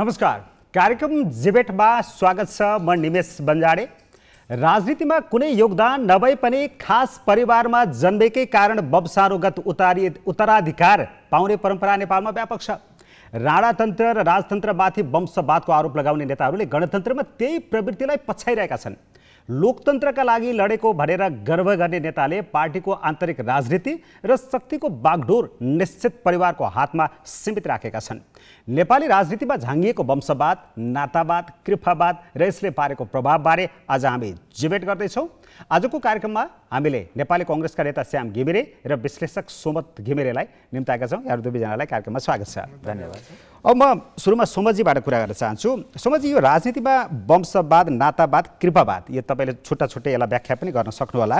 नमस्कार, कार्यक्रम जिबेटमा स्वागत छ। म निमेश बन्जाडे। राजनीतिमा कुनै योगदान नभए पनि खास परिवारमा जन्मेकै कारण वंशानुगत उत्तराधिकार पाउने परम्परा नेपालमा व्यापक छ। राणातन्त्र र राजतन्त्रमाथि वंशवादको आरोप लगाउने नेताहरूले गणतन्त्रमा त्यही प्रवृत्तिलाई पछ्याइरहेका छन्। लोकतन्त्रका लागि लडेको भनेर गर्व गर्ने नेताले पार्टीको आन्तरिक राजनीति र शक्तिको बागडोर निश्चित परिवारको हातमा सीमित राखेका छन्। नेपाली राजनीतिमा झाँगिएको वंशवाद, नातावाद, कृपावाद र यसले पारेको प्रभावबारे आज हामी जिबेट गर्दैछौँ। आजको कार्यक्रममा हामीले नेपाली कांग्रेसका नेता श्याम घिमिरे र विश्लेषक सोमत घिमिरेलाई निम्ताएका छौँ। यहाँहरू दुवैजनालाई कार्यक्रममा स्वागत छ। धन्यवाद। अब म सुरुमा सोमतजीबाट कुरा गर्न चाहन्छु। सोमतजी, यो राजनीतिमा वंशवाद, नातावाद, कृपावाद, यो तपाईँले छुट्टा छुट्टै यसलाई व्याख्या पनि गर्न सक्नुहोला।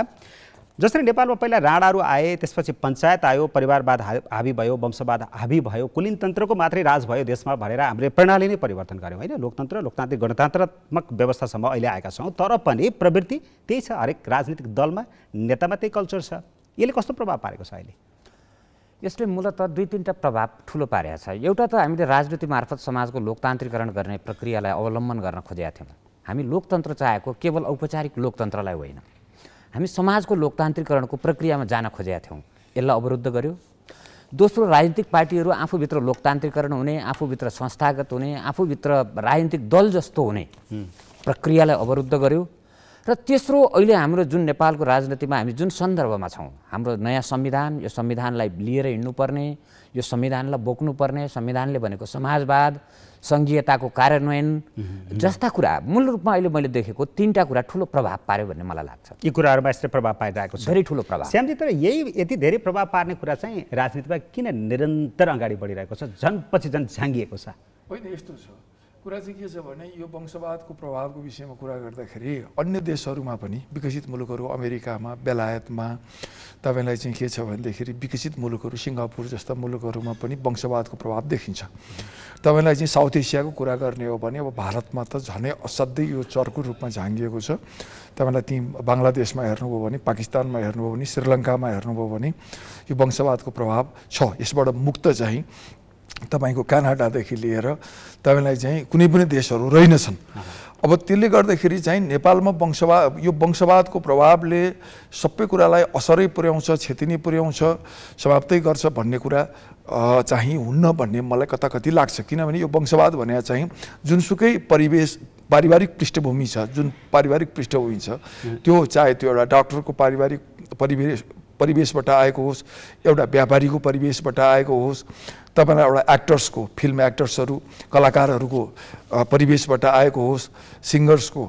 जसरी नेपालमा पहिला राणाहरू आए, त्यसपछि पञ्चायत आयो, परिवारवाद हावी भयो, वंशवाद हावी भयो, कुलीन तन्त्रको मात्रै राज भयो देशमा भनेर हामीले प्रणाली नै परिवर्तन गऱ्यौँ होइन। लोकतन्त्र, लोकतान्त्रिक, गणतन्त्रात्मक व्यवस्थासम्म अहिले आएका छौँ। तर पनि प्रवृत्ति त्यही छ, हरेक राजनीतिक दलमा, नेतामा त्यही कल्चर छ। यसले कस्तो प्रभाव पारेको छ अहिले? यसले मूलत दुई तीनटा प्रभाव ठुलो पारेको छ। एउटा त हामीले राजनीति मार्फत समाजको लोकतान्त्रिकरण गर्ने प्रक्रियालाई अवलम्बन गर्न खोजेका थियौँ। हामी लोकतन्त्र चाहेको केवल औपचारिक लोकतन्त्रलाई होइन, हामी समाजको लोकतान्त्रिकरणको प्रक्रियामा जान खोजेका थियौँ। यसलाई अवरुद्ध गर्यो। दोस्रो, राजनीतिक पार्टीहरू आफूभित्र लोकतान्त्रिकरण हुने, आफूभित्र संस्थागत हुने, आफूभित्र राजनीतिक दल जस्तो हुने प्रक्रियालाई अवरुद्ध गर्यो। र तेस्रो, अहिले हाम्रो जुन नेपालको राजनीतिमा हामी जुन सन्दर्भमा छौँ, हाम्रो नयाँ संविधान, यो संविधानलाई लिएर हिँड्नुपर्ने, यो संविधानलाई बोक्नुपर्ने, संविधानले भनेको समाजवाद, सङ्घीयताको कार्यान्वयन जस्ता कुरा मूल रूपमा अहिले मैले देखेको तीनटा कुरा ठुलो प्रभाव पार्यो भन्ने मलाई लाग्छ। यी कुराहरूमा यसले प्रभाव पाइरहेको छ, धेरै ठुलो प्रभाव। श्यामजी, तर यति धेरै प्रभाव पार्ने कुरा चाहिँ राजनीतिमा किन निरन्तर अगाडि बढिरहेको छ, झन् पछि झन् झाँगिएको छ? होइन, यस्तो छ कुरा चाहिँ के छ भने यो वंशवादको प्रभावको विषयमा कुरा गर्दाखेरि अन्य देशहरूमा पनि, विकसित मुलुकहरू, अमेरिकामा, बेलायतमा तपाईँलाई चाहिँ के छ भनेदेखि विकसित मुलुकहरू, सिङ्गापुर जस्ता मुलुकहरूमा पनि वंशवादको प्रभाव देखिन्छ। तपाईँलाई चाहिँ साउथ एसियाको कुरा गर्ने हो भने अब भारतमा त झनै असाध्यै यो चर्को रूपमा झाँगिएको छ। तपाईँलाई ती बङ्गलादेशमा हेर्नुभयो भने, पाकिस्तानमा हेर्नुभयो भने, श्रीलङ्कामा हेर्नुभयो भने यो वंशवादको प्रभाव छ। यसबाट मुक्त चाहिँ तपाईँको क्यानाडादेखि लिएर तपाईँलाई चाहिँ कुनै पनि देशहरू रहेनछन्। अब त्यसले गर्दाखेरि चाहिँ नेपालमा यो वंशवादको प्रभावले सबै कुरालाई असरै पुर्याउँछ, क्षति नै पुर्याउँछ, समाप्तै गर्छ भन्ने कुरा चाहिँ हुन्न भन्ने मलाई कता कति लाग्छ। किनभने यो वंशवाद भने चाहिँ जुनसुकै पारिवारिक पृष्ठभूमि छ, जुन पारिवारिक पृष्ठभूमि छ, त्यो चाहे त्यो एउटा डाक्टरको परिवेशबाट आएको होस्, एउटा व्यापारीको परिवेशबाट आएको होस्, तपाईँलाई एउटा एक्टर्सको, फिल्म एक्टर्सहरू, कलाकारहरूको परिवेशबाट आएको होस्, सिङ्गर्सको,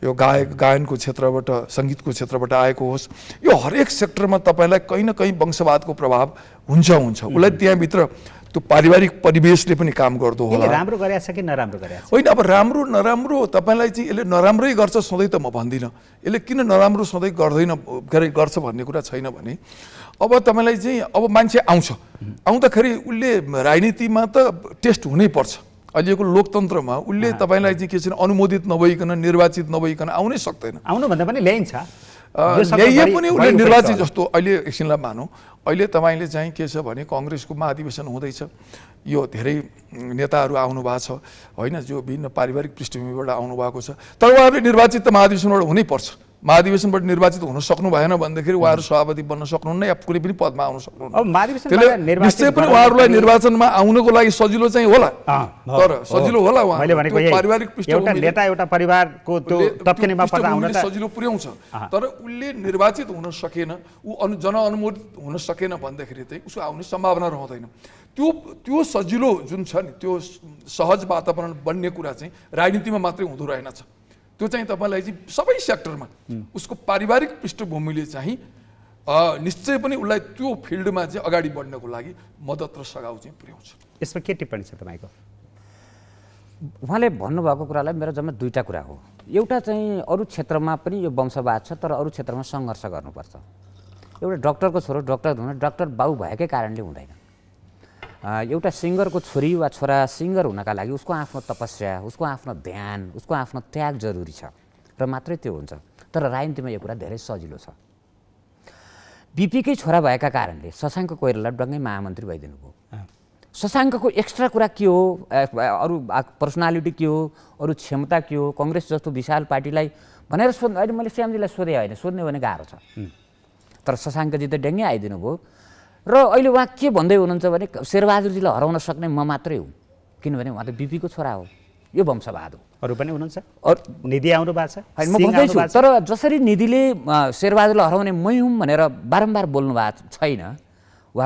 यो गायनको क्षेत्रबाट, सङ्गीतको क्षेत्रबाट आएको होस्, यो हरेक सेक्टरमा तपाईँलाई कहीँ न कहीँ वंशवादको प्रभाव हुन्छ। उसलाई त्यहाँभित्र त्यो पारिवारिक परिवेशले पनि काम गर्दो होला। राम्रो गरेको छ कि नराम्रो गरेको छ? होइन, अब राम्रो नराम्रो तपाईँलाई चाहिँ यसले नराम्रै गर्छ सधैँ त म भन्दिनँ। यसले किन नराम्रो सधैँ गर्छ भन्ने कुरा छैन भने अब तपाईँलाई चाहिँ अब मान्छे आउँदाखेरि उसले राजनीतिमा त टेस्ट हुनैपर्छ। अहिलेको लोकतन्त्रमा उसले तपाईँलाई चाहिँ के छ अनुमोदित नभइकन, निर्वाचित नभइकन आउनै सक्दैन। आउनुभन्दा पनि ल्याइन्छ, ल्याइए पनि उसले निर्वाचित जस्तो। अहिले एकछिनलाई मानौँ, अहिले तपाईँले चाहिँ के छ भने काङ्ग्रेसको महाधिवेशन हुँदैछ, यो धेरै नेताहरू आउनु भएको छ होइन, जो विभिन्न पारिवारिक पृष्ठभूमिबाट आउनुभएको छ। तर उहाँहरूले निर्वाचित त महाधिवेशनबाट हुनैपर्छ। महाधिवेशनबाट निर्वाचित हुन सक्नु भएन भनेदेखि उहाँहरू सभापति बन्न सक्नुहुन्न या कुनै पनि पदमा आउन सक्नुहुन्न। निश्चय पनि उहाँहरूलाई निर्वाचनमा आउनको लागि सजिलो चाहिँ होला, तर सजिलो होला पारिवारिक पृष्ठभूमि, नेता एउटा परिवारको त्यो तत्कालीनमा पर्दा आउन सजिलो पुर्याउँछ। तर उसले निर्वाचित हुन सकेन, ऊ जनअनुमोदित हुन सकेन भन्दाखेरि चाहिँ उसको आउने सम्भावना रहँदैन। त्यो सजिलो जुन छ नि, त्यो सहज वातावरण बन्ने कुरा चाहिँ राजनीतिमा मात्रै हुँदो रहेनछ। त्यो चाहिँ तपाईँलाई चाहिँ सबै सेक्टरमा उसको पारिवारिक पृष्ठभूमिले चाहिँ निश्चय पनि उसलाई त्यो फिल्डमा चाहिँ अगाडि बढ्नको लागि मद्दत र सघाउ चाहिँ पुर्याउँछ। यसमा के टिप्पणी छ तपाईँको? उहाँले भन्नुभएको कुरालाई मेरो जम्मा दुईवटा कुरा हो। एउटा चाहिँ अरू क्षेत्रमा पनि यो वंशवाद छ, तर अरू क्षेत्रमा सङ्घर्ष गर्नुपर्छ। एउटा डक्टरको छोरो डक्टर हुन, डक्टर बाउ भएकै कारणले हुँदैन। एउटा सिङ्गरको छोरी वा छोरा सिङ्गर हुनका लागि उसको आफ्नो तपस्या, उसको आफ्नो ध्यान, उसको आफ्नो त्याग जरुरी छ र मात्रै त्यो हुन्छ। तर राजनीतिमा यो कुरा धेरै सजिलो छ। बिपीकै छोरा भएका कारणले शशाङ्क कोइराला डङ्गै महामन्त्री भइदिनु भयो। शशाङ्कको एक्स्ट्रा कुरा के हो, अरू पर्सनालिटी के हो, अरू क्षमता के हो, कङ्ग्रेस जस्तो विशाल पार्टीलाई भनेर सोध्नु। अहिले मैले श्यामजीलाई सोधेँ होइन, सोध्ने भने गाह्रो छ। तर शशाङ्कजी त ड्याङ्गै आइदिनु भयो र अहिले उहाँ के भन्दै हुनुहुन्छ भने शेरबहादुरजीलाई हराउन सक्ने म मात्रै हुँ, किनभने उहाँ त बिपीको छोरा हो। यो वंशवाद हो। अरू पनि हुनुहुन्छ, निधि आउनु भएको छ, होइन म भन्दैछु। तर जसरी निधिले शेरबहादुरलाई हराउने मै हुँ भनेर बारम्बार बोल्नु भएको छैन, वा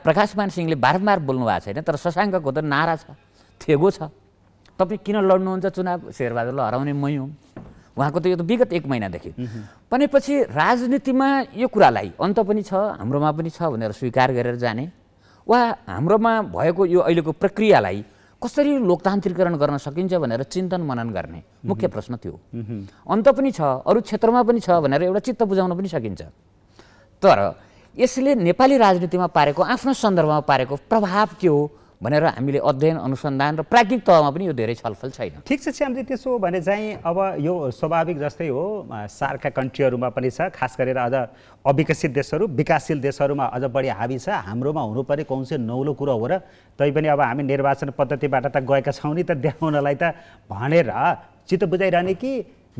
प्रकाशमान सिंहले बारम्बार बोल्नु भएको छैन, तर शशाङ्कको त नारा छ, थेगो छ, तपाईँ किन लड्नुहुन्छ चुनाव, शेरबहादुरलाई हराउने मै हुँ। उहाँको त यो त विगत 1 महिनादेखि भनेपछि राजनीतिमा यो कुरालाई अन्त पनि छ, हाम्रोमा पनि छ भनेर स्वीकार गरेर जाने, वा हाम्रोमा भएको यो अहिलेको प्रक्रियालाई कसरी लोकतान्त्रिकरण गर्न सकिन्छ भनेर चिन्तन मनन गर्ने मुख्य प्रश्न थियो। अन्त पनि छ, अरू क्षेत्रमा पनि छ भनेर एउटा चित्त बुझाउन पनि सकिन्छ। तर यसले नेपाली राजनीतिमा पारेको, आफ्नो सन्दर्भमा पारेको प्रभाव के हो भनेर हामीले अध्ययन अनुसन्धान र प्राज्ञिक तहमा पनि यो धेरै छलफल छैन। ठिक छ श्यामजी, त्यसो भने चाहिँ अब यो स्वाभाविक जस्तै हो, सार्कका कन्ट्रीहरूमा पनि छ, खास गरेर अझ अविकसित देशहरू, विकासशील देशहरूमा अझ बढी हावी छ। हाम्रोमा हुनुपर्ने कुन चाहिँ नौलो कुरो हो र तैपनि अब हामी निर्वाचन पद्धतिबाट त गएका छौँ नि, त देखाउनलाई त भनेर चित्त बुझाइरहने कि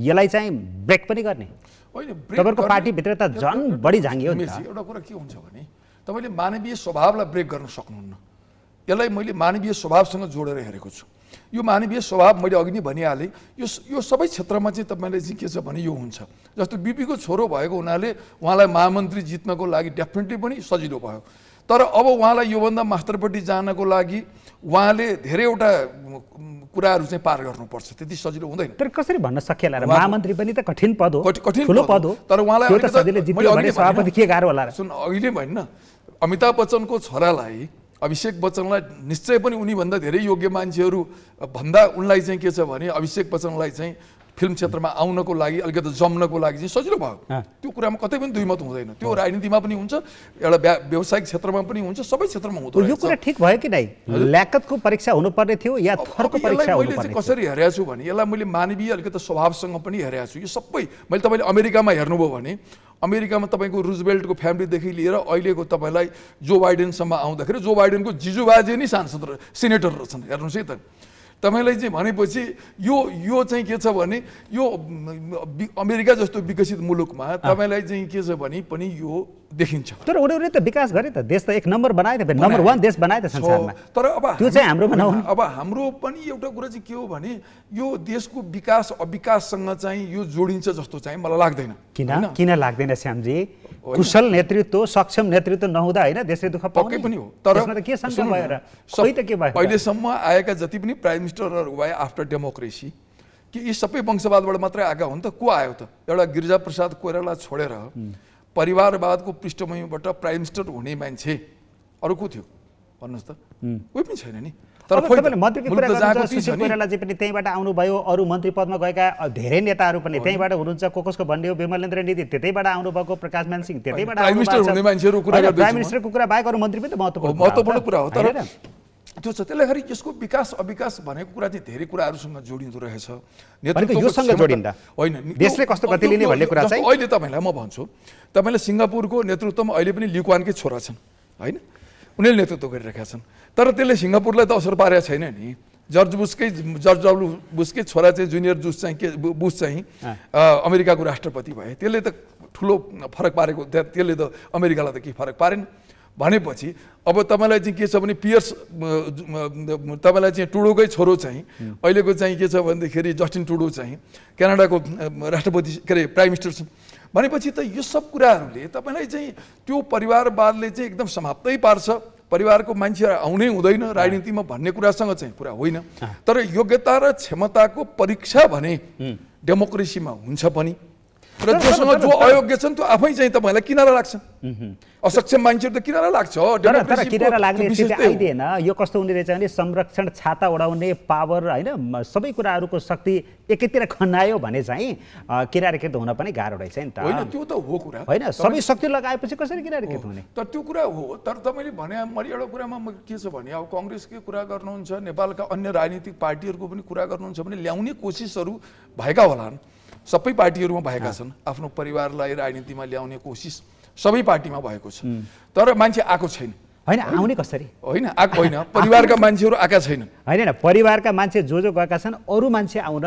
यसलाई चाहिँ ब्रेक पनि गर्ने? तपाईँहरूको पार्टीभित्र त झन् बढी झाँगियो नि। एउटा कुरा के हुन्छ भने तपाईँले मानवीय स्वभावलाई ब्रेक गर्न सक्नुहुन्न। यसलाई मैले मानवीय स्वभावसँग जोडेर हेरेको छु। यो मानवीय स्वभाव मैले अघि नै भनिहालेँ, यो सबै क्षेत्रमा चाहिँ तपाईँले चाहिँ के छ भने यो हुन्छ। जस्तो बिपीको छोरो भएको हुनाले उहाँलाई महामन्त्री जित्नको लागि डेफिनेटली पनि सजिलो भयो। तर अब उहाँलाई योभन्दा मास्टरपट्टि जानको लागि उहाँले धेरैवटा कुराहरू चाहिँ पार गर्नुपर्छ, त्यति सजिलो हुँदैन। तर कसरी भन्न सकिएला र? महामन्त्री पनि त कठिन पद हो, कठिन ठुलो पद हो। तर उहाँलाई सभापति के गाह्रो होला र? सुन, अहिले भन्न अमिताभ बच्चनको छोरालाई, अभिषेक बच्चनलाई निश्चय पनि उनीभन्दा धेरै योग्य मान्छेहरू भन्दा उनलाई चाहिँ के छ भने अभिषेक बच्चनलाई चाहिँ फिल्म क्षेत्रमा आउनको लागि, अलिकति जम्नको लागि चाहिँ सजिलो भयो। त्यो कुरामा कतै पनि दुईमत हुँदैन। त्यो राजनीतिमा पनि हुन्छ, एउटा व्यावसायिक क्षेत्रमा पनि हुन्छ, सबै क्षेत्रमा हुँदो रहेछ। यो कुरा ठिक भयो कि नै? ल्याकतको परीक्षा हुनुपर्ने थियो या थरको परीक्षा हुनुपर्ने थियो? कसरी हेरेको छु भने यसलाई मैले मानवीय अलिकति स्वभावसँग पनि हेरेको छु। यो सबै मैले तपाईँले अमेरिकामा हेर्नुभयो भने अमेरिकामा तपाईँको रुजवेल्टको फ्यामिलीदेखि लिएर अहिलेको तपाईँलाई जो बाइडेनसम्म आउँदाखेरि जो बाइडेनको जिजुबाजे नै सांसद र सिनेटर रहेछन्। हेर्नुहोस् है त, तपाईँलाई चाहिँ भनेपछि यो चाहिँ के छ भने यो अमेरिका जस्तो विकसित मुलुकमा तपाईँलाई चाहिँ के छ भने पनि यो देखिन्छ। तर उनीहरूले त विकास गरे त, देश त 1 नम्बर बनाए त, नम्बर 1 देश बनाए त संसारमा। तर अब त्यो चाहिँ हाम्रोमा नहुने। अब हाम्रो पनि एउटा कुरा चाहिँ के हो भने यो देशको विकास अविकाससँग चाहिँ यो जोडिन्छ जस्तो चाहिँ मलाई लाग्दैन। किन लाग्दैन श्यामजी? कुशल नेतृत्व, सक्षम नेतृत्व नहुँदा होइन देशले दुःख पक्कै पनि हो। तर त्यसमा त के शङ्का भयो र? सही त के भयो? अहिलेसम्म आएका जति पनि प्राइम मिनिस्टरहरू भए आफ्टर डेमोक्रेसी कि यी सबै वंशवादबाट मात्रै आएका हुन् त? को आयो त? एउटा गिरिजाप्रसाद कोइराला छोडेर परिवारवादको पृष्ठभूमिबाट प्राइम मिनिस्टर हुने मान्छे अरू को थियो भन्नुहोस् त? कोही पनि छैन नि। तर मन्त्रीको कुरा गर्नुहुन्छ, सुशील कोइरालाजी पनि त्यहीँबाट आउनुभयो, अरू मन्त्री पदमा गएका धेरै नेताहरू पनि त्यहीँबाट हुनुहुन्छ। कसको भन्ने हो, विमलेन्द्र निधि त्यतैबाट आउनुभएको, प्रकाशमान सिंह त्यतैबाट आउनुभएको। प्राइम मिनिस्टरको कुरा बाहेक अरू मन्त्री पनि त महत्त्वपूर्ण कुरा हो। तर त्यो छ, त्यसले गर्दा यसको विकास अविकास भनेको कुरा चाहिँ धेरै कुराहरूसँग जोडिँदो रहेछ। योसँग जोडिँदा होइन, देशले कस्तो गति लिने भन्ने कुरा चाहिँ अहिले तपाईँलाई म भन्छु, तपाईँले सिङ्गापुरको नेतृत्वमा अहिले पनि ली कुवानकै छोरा छन् होइन, उनीहरूले नेतृत्व गरिरहेका छन्। तर त्यसले सिङ्गापुरलाई त असर पारेको छैन नि। जर्ज डब्ल्यू बुसकै छोरा चाहिँ जुनियर बुस चाहिँ अमेरिकाको राष्ट्रपति भए, त्यसले त ठुलो फरक पारेको, त्यसले त अमेरिकालाई त केही फरक पारेन। भनेपछि अब तपाईँलाई चाहिँ के छ भने पियर्स तपाईँलाई चाहिँ टुडोकै छोरो चाहिँ अहिलेको चाहिँ के छ भनेदेखि जस्टिन टुडो चाहिँ क्यानाडाको राष्ट्रपति के अरे प्राइम मिनिस्टर छ। भनेपछि त यो सब कुराहरूले तपाईँलाई चाहिँ त्यो परिवारवादले चाहिँ एकदम समाप्तै पार्छ। परिवारको मान्छेहरू आउनै हुँदैन राजनीतिमा भन्ने कुरासँग चाहिँ कुरा होइन। तर योग्यता र क्षमताको परीक्षा भने डेमोक्रेसीमा हुन्छ पनि, र जोसँग जो अयोग्य छन् त्यो आफै चाहिँ तपाईँलाई किनारा लाग्छ। असक्षम मान्छेहरू त किनारा लाग्छ। तर किनारा लाग्ने स्थिति आइदिएन। यो कस्तो हुने रहेछ भने संरक्षण छाता उडाउने पावर होइन, सबै कुराहरूको शक्ति एकैतिर खन्नायो भने चाहिँ किनारीकृत हुन पनि गाह्रो रहेछ नि त। होइन, त्यो त हो कुरा होइन, सबै शक्ति लगाएपछि कसरी किनारीकृत हुने? तर त्यो कुरा हो। तर तपाईँले भने मैले एउटा कुरामा के छ भने अब कङ्ग्रेसकै कुरा गर्नुहुन्छ, नेपालका अन्य राजनीतिक पार्टीहरूको पनि कुरा गर्नुहुन्छ भने ल्याउने कोसिसहरू भएका होलान्। सबै पार्टीहरूमा भएका छन्। आफ्नो परिवारलाई राजनीतिमा ल्याउने कोसिस सबै पार्टीमा भएको छ, तर मान्छे आएको छैन। होइन आउने कसरी होइन आएको होइन परिवारका मान्छेहरू आएका छैनन् होइन परिवारका मान्छे जो गएका छन् अरू मान्छे आउन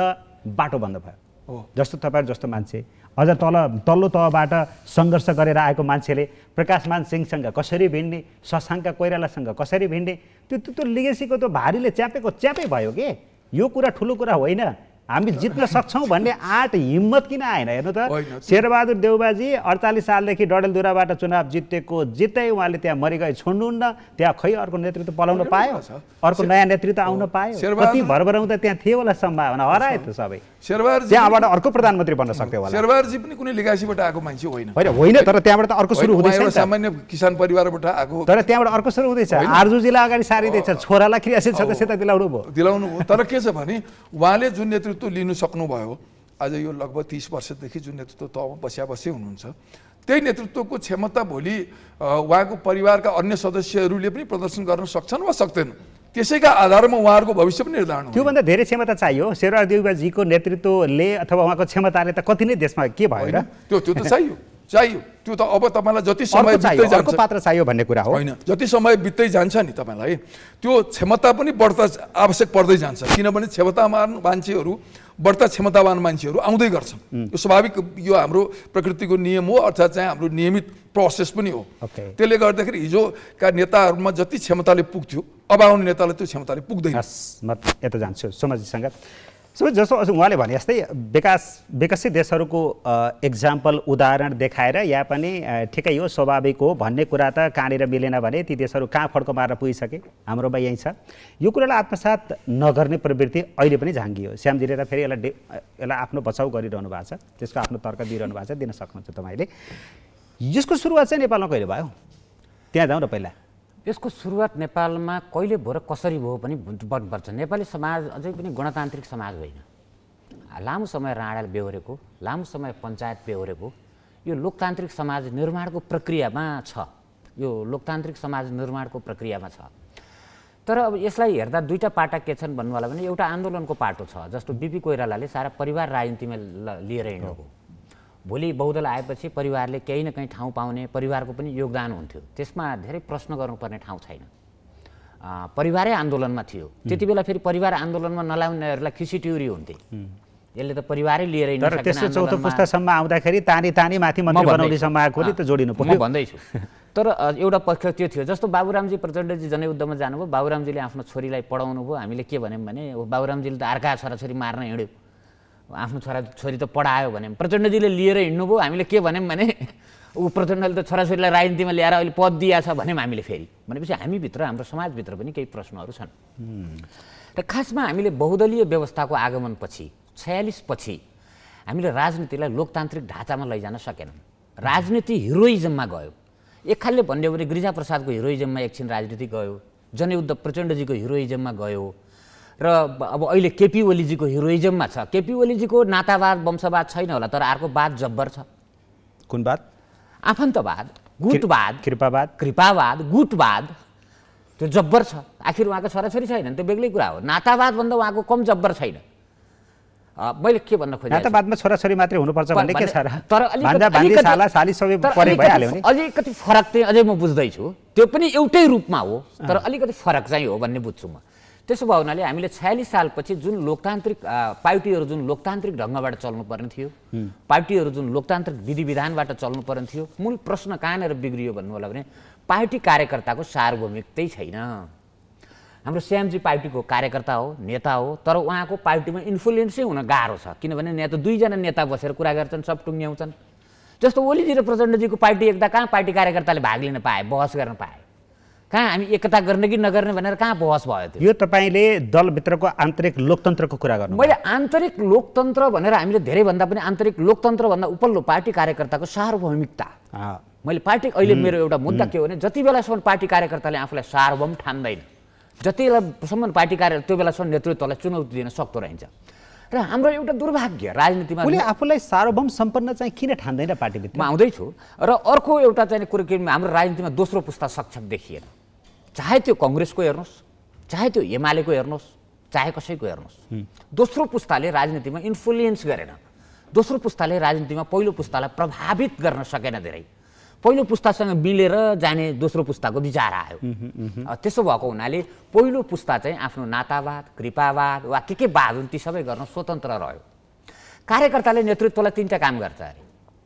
बाटो बन्द भयो हो जस्तो तपाईहरु जस्तो मान्छे अझ तल्लो तहबाट सङ्घर्ष गरेर आएको मान्छेले प्रकाशमान सिंहसँग कसरी भिड्ने शशाङ्क कोइरालासँग कसरी भिड्ने त्यो लिगेसीको त्यो भारीले च्यापै भयो के यो कुरा ठुलो कुरा होइन हामी जित्न सक्छौँ भन्ने आँट हिम्मत किन आएन हेर्नु त शेरबहादुर देउबाजी 48 सालदेखि डडेलधुराबाट चुनाव जित्दै उहाँले त्यहाँ मरिगए छोड्नुहुन्न त्यहाँ खै अर्को नेतृत्व पलाउन पायो अर्को नयाँ नेतृत्व आउन पायो कति भरभराउँदा त्यहाँ थियो होला सम्भावना हरायो त सबै त्यहाँबाट अर्को प्रधानमन्त्री बन्न सक्थ्यो होला शेरबहादुरजी पनि कुनै लिगासीबाट आएको मान्छे होइन तर त्यहाँबाट त अर्को सुरु हुँदैछ सामान्य किसान परिवारबाट आएको तर त्यहाँबाट अर्को सुरु हुँदैछ आरजुजीलाई अगाडि सारिँदैछ छोरालाई क्रियाशील सदस्यता दिलाउनु भयो तर के छ भने उहाँले जुन नेतृत्व लिनु सक्नुभयो आज यो लगभग 30 वर्षदेखि जुन नेतृत्व तहमा बस्दै हुनुहुन्छ त्यही नेतृत्वको क्षमता भोलि उहाँको परिवारका अन्य सदस्यहरूले पनि प्रदर्शन गर्न सक्छन् वा सक्दैनन् त्यसैका आधारमा उहाँहरूको भविष्य पनि निर्धारण हुन्छ त्योभन्दा धेरै क्षमता चाहियो शेरबहादुर देउबाजीको नेतृत्वले अथवा उहाँको क्षमताले त कति नै देशमा के भयो र त्यो त चाहियो त्यो त अब तपाईँलाई जति समय बित्दै जान्छ पात्र चाहियो भन्ने कुरा हो होइन जति समय बित्दै जान्छ नि तपाईँलाई त्यो क्षमता पनि बढ्ता आवश्यक पर्दै जान्छ किनभने क्षमतावान मान्छेहरू बढ्ता क्षमतावान मान्छेहरू आउँदै गर्छन् यो स्वाभाविक यो हाम्रो प्रकृतिको नियम हो अर्थात् चाहिँ हाम्रो नियमित प्रोसेस पनि हो त्यसले गर्दाखेरि हिजोका नेताहरूमा जति क्षमताले पुग्थ्यो अब आउने नेतालाई त्यो क्षमताले पुग्दैन म यता जान्छु सोमाजीसँग जस्तो उहाँले भने जस्तै विकसित देशहरूको एक्जाम्पल उदाहरण देखाएर या पनि ठिकै हो स्वाभाविक हो भन्ने कुरा त कहाँनिर मिलेन भने ती देशहरू कहाँ फड्को मारेर पुगिसके हाम्रोमा यहीँ छ यो कुरालाई आत्मसात नगर्ने प्रवृत्ति अहिले पनि झाँगियो श्यामजीले त फेरि यसलाई आफ्नो बचाउ गरिरहनु भएको छ त्यसको आफ्नो तर्क दिइरहनु भएको छ दिन सक्नुहुन्छ तपाईँले यसको सुरुवात चाहिँ नेपालमा कहिले भयो त्यहाँ जाउँ न पहिला यसको सुरुवात नेपालमा कहिले भयो र कसरी भयो पनि भन्नुपर्छ नेपाली समाज अझै पनि गणतान्त्रिक समाज होइन लामो समय राणाले बेहोरेको लामो समय पञ्चायत बेहोरेको यो लोकतान्त्रिक समाज निर्माणको प्रक्रियामा छ यो लोकतान्त्रिक समाज निर्माणको प्रक्रियामा छ तर अब यसलाई हेर्दा दुईटा पाटा के छन् भन्नुवाला भने एउटा आन्दोलनको पाटो छ जस्तो बिपी कोइरालाले सारा परिवार राजनीतिमा लिएर हिँड्नुभयो भोलि बहुदल आएपछि परिवारले केही न कहीँ ठाउँ पाउने परिवारको पनि योगदान हुन्थ्यो त्यसमा धेरै प्रश्न गर्नुपर्ने ठाउँ छैन परिवारै आन्दोलनमा थियो त्यति बेला फेरि परिवार आन्दोलनमा नलाउनेहरूलाई खिसिट्युरी हुन्थे यसले त परिवारै लिएर तर त्यस्तो चौथो पुस्तासम्म आउँदाखेरि तानी माथि मन्त्री बनाउनेसम्म आएको त जोडिनु पर्यो म भन्दैछु तर एउटा पक्ष त्यो थियो जस्तो बाबुरामजी प्रचण्डजी जनयुद्धमा जानुभयो बाबुरामजीले आफ्नो छोरीलाई पढाउनु भयो हामीले के भन्यौँ भने बाबुरामजीले त अर्का छोराछोरी मार्न हिँड्यो आफ्नो छोरी त पढायो भने प्रचण्डजीले लिएर हिँड्नुभयो हामीले के भन्यौँ भने ऊ प्रचण्डले त छोराछोरीलाई राजनीतिमा ल्याएर अहिले पद दिएछ भन्यौँ हामीले फेरि भनेपछि हामीभित्र हाम्रो समाजभित्र पनि केही प्रश्नहरू छन् र खासमा हामीले बहुदलीय व्यवस्थाको आगमनपछि 46 पछि हामीले राजनीतिलाई लोकतान्त्रिक ढाँचामा लैजान सकेनौँ राजनीति हिरोइजममा गयो एक खालले भन्यो भने गिरिजाप्रसादको हिरोइजममा एकछिन राजनीति गयो जनयुद्ध प्रचण्डजीको हिरोइजममा गयो र अब अहिले केपी ओलीजीको हिरोइजममा छ केपी ओलीजीको नातावाद वंशवाद छैन होला तर अर्को वाद जब्बर छ कुन वाद आफन्तवाद गुटवाद कृपावाद गुटवाद त्यो जब्बर छ आखिर उहाँको छोराछोरी छैनन् त्यो बेग्लै कुरा हो नातावाद भन्दा उहाँको कम जब्बर छैन मैले के भन्न खोजेँ नातावादमा छोराछोरी मात्रै हुनुपर्छ भन्ने के छ र तर अलिकति फरक चाहिँ अझै म बुझ्दैछु त्यो पनि एउटै रूपमा हो तर अलिकति फरक चाहिँ हो भन्ने बुझ्छु म त्यसो भयो हुनाले हामीले 46 सालपछि जुन लोकतान्त्रिक पार्टीहरू जुन लोकतान्त्रिक ढङ्गबाट चल्नुपर्ने थियो पार्टीहरू जुन लोकतान्त्रिक विधि विधानबाट चल्नुपर्ने थियो मूल प्रश्न कहाँनिर बिग्रियो भन्नु होला भने पार्टी कार्यकर्ताको सार्वभौमिकतै छैन हाम्रो श्यामजी पार्टीको कार्यकर्ता हो नेता हो तर उहाँको पार्टीमा इन्फ्लुएन्सै हुन गाह्रो छ किनभने नेता दुईजना नेता बसेर कुरा गर्छन् सब टुङ्ग्याउँछन् जस्तो ओलीजी र प्रचण्डजीको पार्टी एकता कहाँ पार्टी कार्यकर्ताले भाग लिन पाए बहस गर्न पाए कहाँ हामी एकता गर्ने कि नगर्ने भनेर कहाँ बहस भयो त्यो यो तपाईँले दलभित्रको आन्तरिक लोकतन्त्रको कुरा गर्नु मैले आन्तरिक लोकतन्त्र भनेर हामीले धेरैभन्दा पनि आन्तरिक लोकतन्त्रभन्दा उपल्लो पार्टी कार्यकर्ताको सार्वभौमिकता मैले पार्टी अहिले मेरो एउटा मुद्दा के हो भने जति बेलासम्म पार्टी कार्यकर्ताले आफूलाई सार्वभौम ठान्दैन जति बेलासम्म पार्टी कार्य त्यो बेलासम्म नेतृत्वलाई चुनौती दिन सक्दो रहन्छ र हाम्रो एउटा दुर्भाग्य राजनीतिमा आफूलाई सार्वभौम सम्पन्न चाहिँ किन ठान्दैन पार्टीभित्र म आउँदैछु र अर्को एउटा चाहिँ कुरो के हाम्रो राजनीतिमा दोस्रो पुस्ता सक्षम देखिएन चाहे त्यो कङ्ग्रेसको हेर्नुहोस् चाहे त्यो एमालेको हेर्नुहोस् चाहे कसैको हेर्नुहोस् दोस्रो पुस्ताले राजनीतिमा इन्फ्लुएन्स गरेन दोस्रो पुस्ताले राजनीतिमा पहिलो पुस्तालाई प्रभावित गर्न सकेन धेरै पहिलो पुस्तासँग मिलेर जाने दोस्रो पुस्ताको विचार आयो। त्यसो भएको हुनाले पहिलो पुस्ता चाहिँ आफ्नो नातावाद, कृपावाद वा के वाद हुन् ती सबै गर्न स्वतन्त्र रह्यो। कार्यकर्ताले नेतृत्वलाई 3टा काम गर्छ अरे।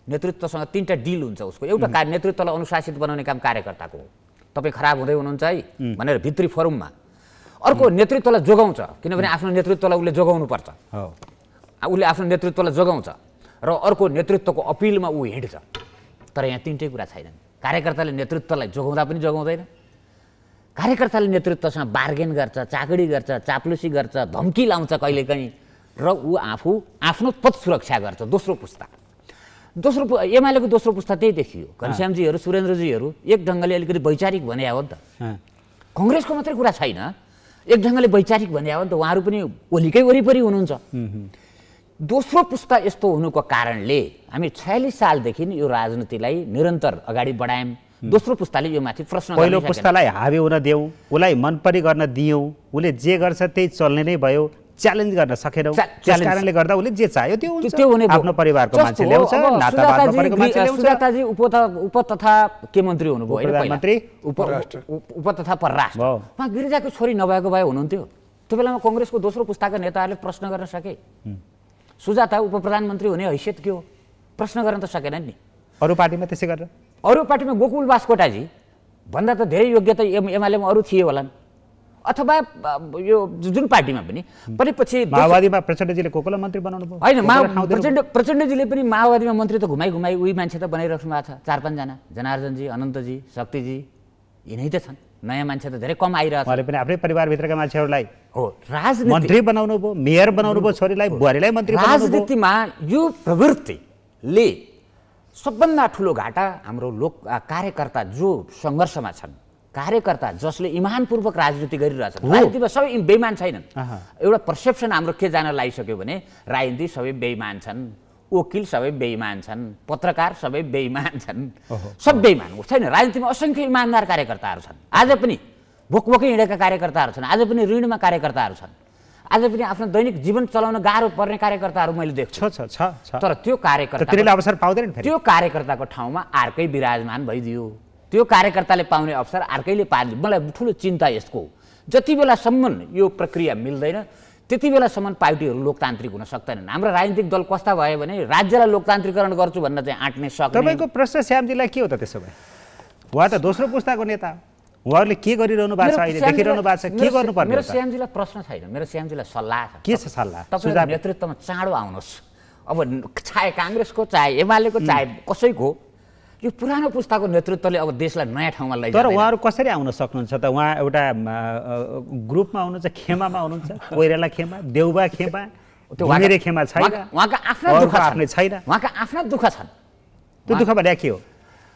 नेतृत्वसँग 3टा डिल हुन्छ उसको। एउटा नेतृत्वलाई अनुशासित बनाउने काम कार्यकर्ताको हो। तपाईँ खराब हुँदै हुनुहुन्छ है भनेर भित्री फोरममा। अर्को नेतृत्वलाई जोगाउँछ, किनभने आफ्नो नेतृत्वलाई उसले जोगाउनुपर्छ। उसले आफ्नो नेतृत्वलाई जोगाउँछ र अर्को नेतृत्वको अपिलमा ऊ हिँड्छ। तर यहाँ 3टै कुरा छैनन्। कार्यकर्ताले नेतृत्वलाई जोगाउँदा पनि जोगाउँदैन, कार्यकर्ताले नेतृत्वसँग बार्गेन गर्छ, चाकडी गर्छ, चाप्लुसी गर्छ, धम्की लाउँछ कहिलेकाहीँ र ऊ आफू आफ्नो पद सुरक्षा गर्छ। दोस्रो पुस्ता एमालेको दोस्रो पुस्ता त्यही देखियो। घनश्यामजीहरू, सुरेन्द्रजीहरू एक ढङ्गले अलिकति वैचारिक भने हो नि त। कङ्ग्रेसको मात्रै कुरा छैन, एक ढङ्गले वैचारिक भने हो नि त। उहाँहरू पनि ओलीकै वरिपरि हुनुहुन्छ। दोस्रो पुस्ता यस्तो हुनुको कारणले हामी 46 सालदेखि यो राजनीतिलाई निरन्तर अगाडि बढायौँ। दोस्रो पुस्ताले यो माथि प्रश्न पहिलो पुस्तालाई हावी हुन दियौँ, उसलाई मनपरी गर्न दियौँ, उसले जे गर्छ त्यही चल्ने नै भयो, च्यालेन्ज गर्न सकेनौँ। त्यस कारणले गर्दा उसले जे चाह्यो त्यो हुन्छ। आफ्नो परिवारको मान्छे ल्याउँछ, नातावादमा परेको मान्छे ल्याउँछ। सुजाताजी उप तथा के मन्त्री हुनुभयो होइन, प्रधानमन्त्री उप तथा परराष्ट्र। उहाँ गिरिजाको छोरी नभएको भए हुनुहुन्थ्यो। त्यो बेलामा कङ्ग्रेसको दोस्रो पुस्ताका नेताहरूले प्रश्न गर्न सके। सुजाता उप प्रधानमन्त्री हुने हैसियत के हो प्रश्न गर्न त सकेनन् नि। अरू पार्टीमा त्यसै गरेर अरू पार्टीमा गोकुल बास्कोटाजी भन्दा त धेरै योग्यता एमालेमा अरू थिए होलान्, अथवा यो जुन पार्टीमा पनि पछि माओवादीमा प्रचण्डजीले को कोलाई मन्त्री बनाउनु भयो होइन। प्रचण्डजीले पनि माओवादीमा मन्त्री त घुमाइ उही मान्छे त बनाइराख्नु भएको छ। 4-5 जना, जनार्दनजी, अनन्तजी, शक्तिजी, यिनै त छन्। नयाँ मान्छे त धेरै कम आइरहेछ। उहाँले पनि आफ्नै परिवारभित्रका मान्छेहरूलाई हो राजनीति मन्त्री बनाउनु भयो, मेयर बनाउनु भयो, छोरीलाई बुहारीलाई मन्त्री बनाउनु भयो। राजनीतिमा यो प्रवृत्तिले सबभन्दा ठुलो घाटा हाम्रो कार्यकर्ता जो सङ्घर्षमा छन्, कार्यकर्ता जसले इमानपूर्वक राजनीति गरिरहेछन्। राजनीतिमा सबै बेइमान छैनन्। एउटा पर्सेप्सन हाम्रो के जान लागिसक्यो भने राजनीति सबै बेइमान छन्, वकिल सबै बेइमान छन्, पत्रकार सबै बेइमान छन्, सब बेइमान छैन। राजनीतिमा असङ्ख्य इमानदार कार्यकर्ताहरू छन्। आज पनि भोकभोकै हिँडेका कार्यकर्ताहरू छन्, आज पनि ऋणमा कार्यकर्ताहरू छन्, आज पनि आफ्नो दैनिक जीवन चलाउन गाह्रो पर्ने कार्यकर्ताहरू मैले देख्छु। तर त्यो कार्यकर्ता अवसर पाउँदैन, त्यो कार्यकर्ताको ठाउँमा अर्कै विराजमान भइदियो। त्यो कार्यकर्ताले पाउने अवसर अर्कैले पाल्यो। मलाई ठुलो चिन्ता यसको जति बेलासम्म यो प्रक्रिया मिल्दैन त्यति बेलासम्म पार्टीहरू लोकतान्त्रिक हुन सक्दैनन्। हाम्रो राजनीतिक दल कस्ता भयो भने राज्यलाई लोकतान्त्रिकरण गर्छु भन्न चाहिँ आँट्ने सक्ने। तपाईँको प्रश्न श्यामजीलाई के हो त त्यसो भए? उहाँ त दोस्रो पुस्ताको नेता, उहाँहरूले के गरिरहनु भएको छ, अहिले देखिरहनु भएको छ, के गर्नुपर्ने? मेरो श्यामजीलाई प्रश्न छैन, मेरो श्यामजीलाई सल्लाह छ। के छ सल्लाह? तपाईँ नेतृत्वमा चाँडो आउनुहोस्। अब चाहे काङ्ग्रेसको, चाहे एमालेको, चाहे कसैको, यो पुरानो पुस्ताको नेतृत्वले अब देशलाई नयाँ ठाउँमा लैजान्छ। तर उहाँहरू कसरी आउन सक्नुहुन्छ त? उहाँ एउटा ग्रुपमा हुनुहुन्छ, खेमामा हुनुहुन्छ, कोइराला खेमा, देउबा खेमा, घुमेरे खेमा छैन, उहाँका आफ्ना दुःख आफ्नै छैन, उहाँका आफ्ना दुःख छन्। त्यो दुःख भने के हो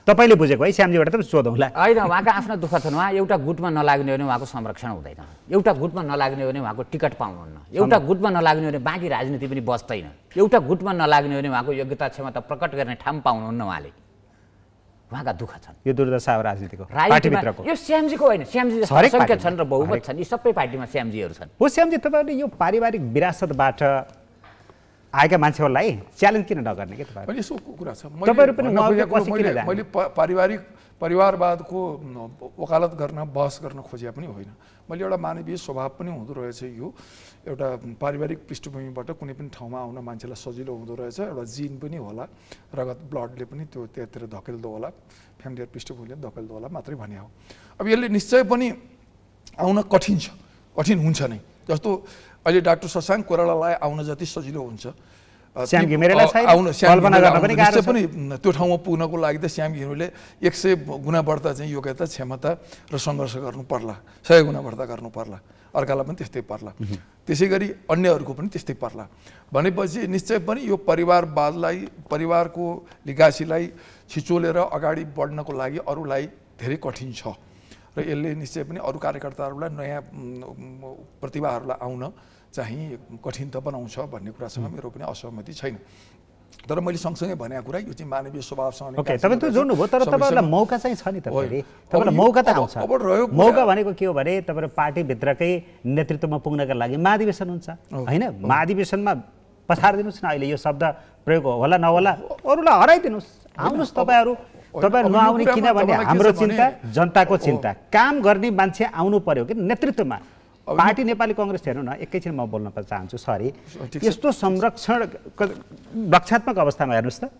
तपाईँले बुझेको है? श्यामजीबाट त सोधौँला। होइन, उहाँका आफ्ना दुःख छन्। उहाँ एउटा गुटमा नलाग्ने हो भने उहाँको संरक्षण हुँदैन, एउटा गुटमा नलाग्ने हो भने उहाँको टिकट पाउनुहुन्न, एउटा गुटमा नलाग्ने हो भने बाँकी राजनीति पनि बस्दैन, एउटा गुटमा नलाग्ने हो भने उहाँको योग्यता क्षमता प्रकट गर्ने ठाउँ पाउनुहुन्न। उहाँले उहाँका दुःख छन्। यो दुर्दशा हो राजनीतिको, पार्टीभित्रको। यो श्यामजीको होइन, श्यामजी असङ्ख्य छन् र बहुमत छन्, यी सबै पार्टीमा श्यामजीहरू छन्। हो श्यामजी, तपाईँले यो पारिवारिक विरासतबाट आएका मान्छेहरूलाई च्यालेन्ज किन नगर्ने के तपाईँ? यसो कुरा छ, मैले परिवारवादको वकालत गर्न, बहस गर्न खोजे पनि होइन। मैले एउटा मानवीय स्वभाव पनि हुँदो रहेछ। यो एउटा पारिवारिक पृष्ठभूमिबाट कुनै पनि ठाउँमा आउन मान्छेलाई सजिलो हुँदो रहेछ। एउटा जिन पनि होला, रगत ब्लडले पनि त्यो त्यतातिर धकेल्दो होला, फ्यामिली पृष्ठभूमिले धकेल्दो होला मात्रै भने हो। अब यसले निश्चय पनि आउन कठिन छ, कठिन हुन्छ नै। जस्तो अहिले डाक्टर शशाङ्क कोइरालालाई आउन जति सजिलो हुन्छ श्याम घिमिरेलाई पनि त्यो ठाउँमा पुग्नको लागि त श्याम घिमिरेले 100 गुणा बढ्ता चाहिँ योग्यता, क्षमता र सङ्घर्ष गर्नु पर्ला, 100 गुणा बढ्ता गर्नु पर्ला। अर्कालाई पनि त्यस्तै पर्ला, त्यसै गरी अन्यहरूको पनि त्यस्तै पर्ला। भनेपछि निश्चय पनि यो परिवारवादलाई, परिवारको लिगासीलाई छिचोलेर अगाडि बढ्नको लागि अरूलाई धेरै कठिन छ र यसले निश्चय पनि अरू कार्यकर्ताहरूलाई, नयाँ प्रतिभाहरूलाई आउन चाहिँ कठिन त बनाउँछ भन्ने कुरासँग मेरो पनि असहमति छैन। तर मैले सँगसँगै भनेको कुरा यो चाहिँ मानवीय स्वभावसँग। ओके, तपाईँ त्यो जोड्नुभयो, तर तपाईँलाई मौका चाहिँ छ नि त फेरि, तपाईँलाई मौका त आउँछ। मौका भनेको के हो भने तपाईँहरू पार्टीभित्रकै नेतृत्वमा पुग्नका लागि महाधिवेशन हुन्छ होइन? महाधिवेशनमा पछाडिदिनुहोस् न, अहिले यो शब्द प्रयोग होला नहोला, अरूलाई हराइदिनुहोस्, आउनुहोस् तपाईँहरू तपाईहरु नआउने किनभने हाम्रो चिन्ता जनताको चिन्ता काम गर्ने मान्छे आउनु पर्यो कि नेतृत्वमा पार्टी नेपाली कांग्रेस हेर्नु न एकैछिन म बोल्न चाहन्छु सरी यस्तो रक्षात्मक अवस्थामा हेर्नुस् त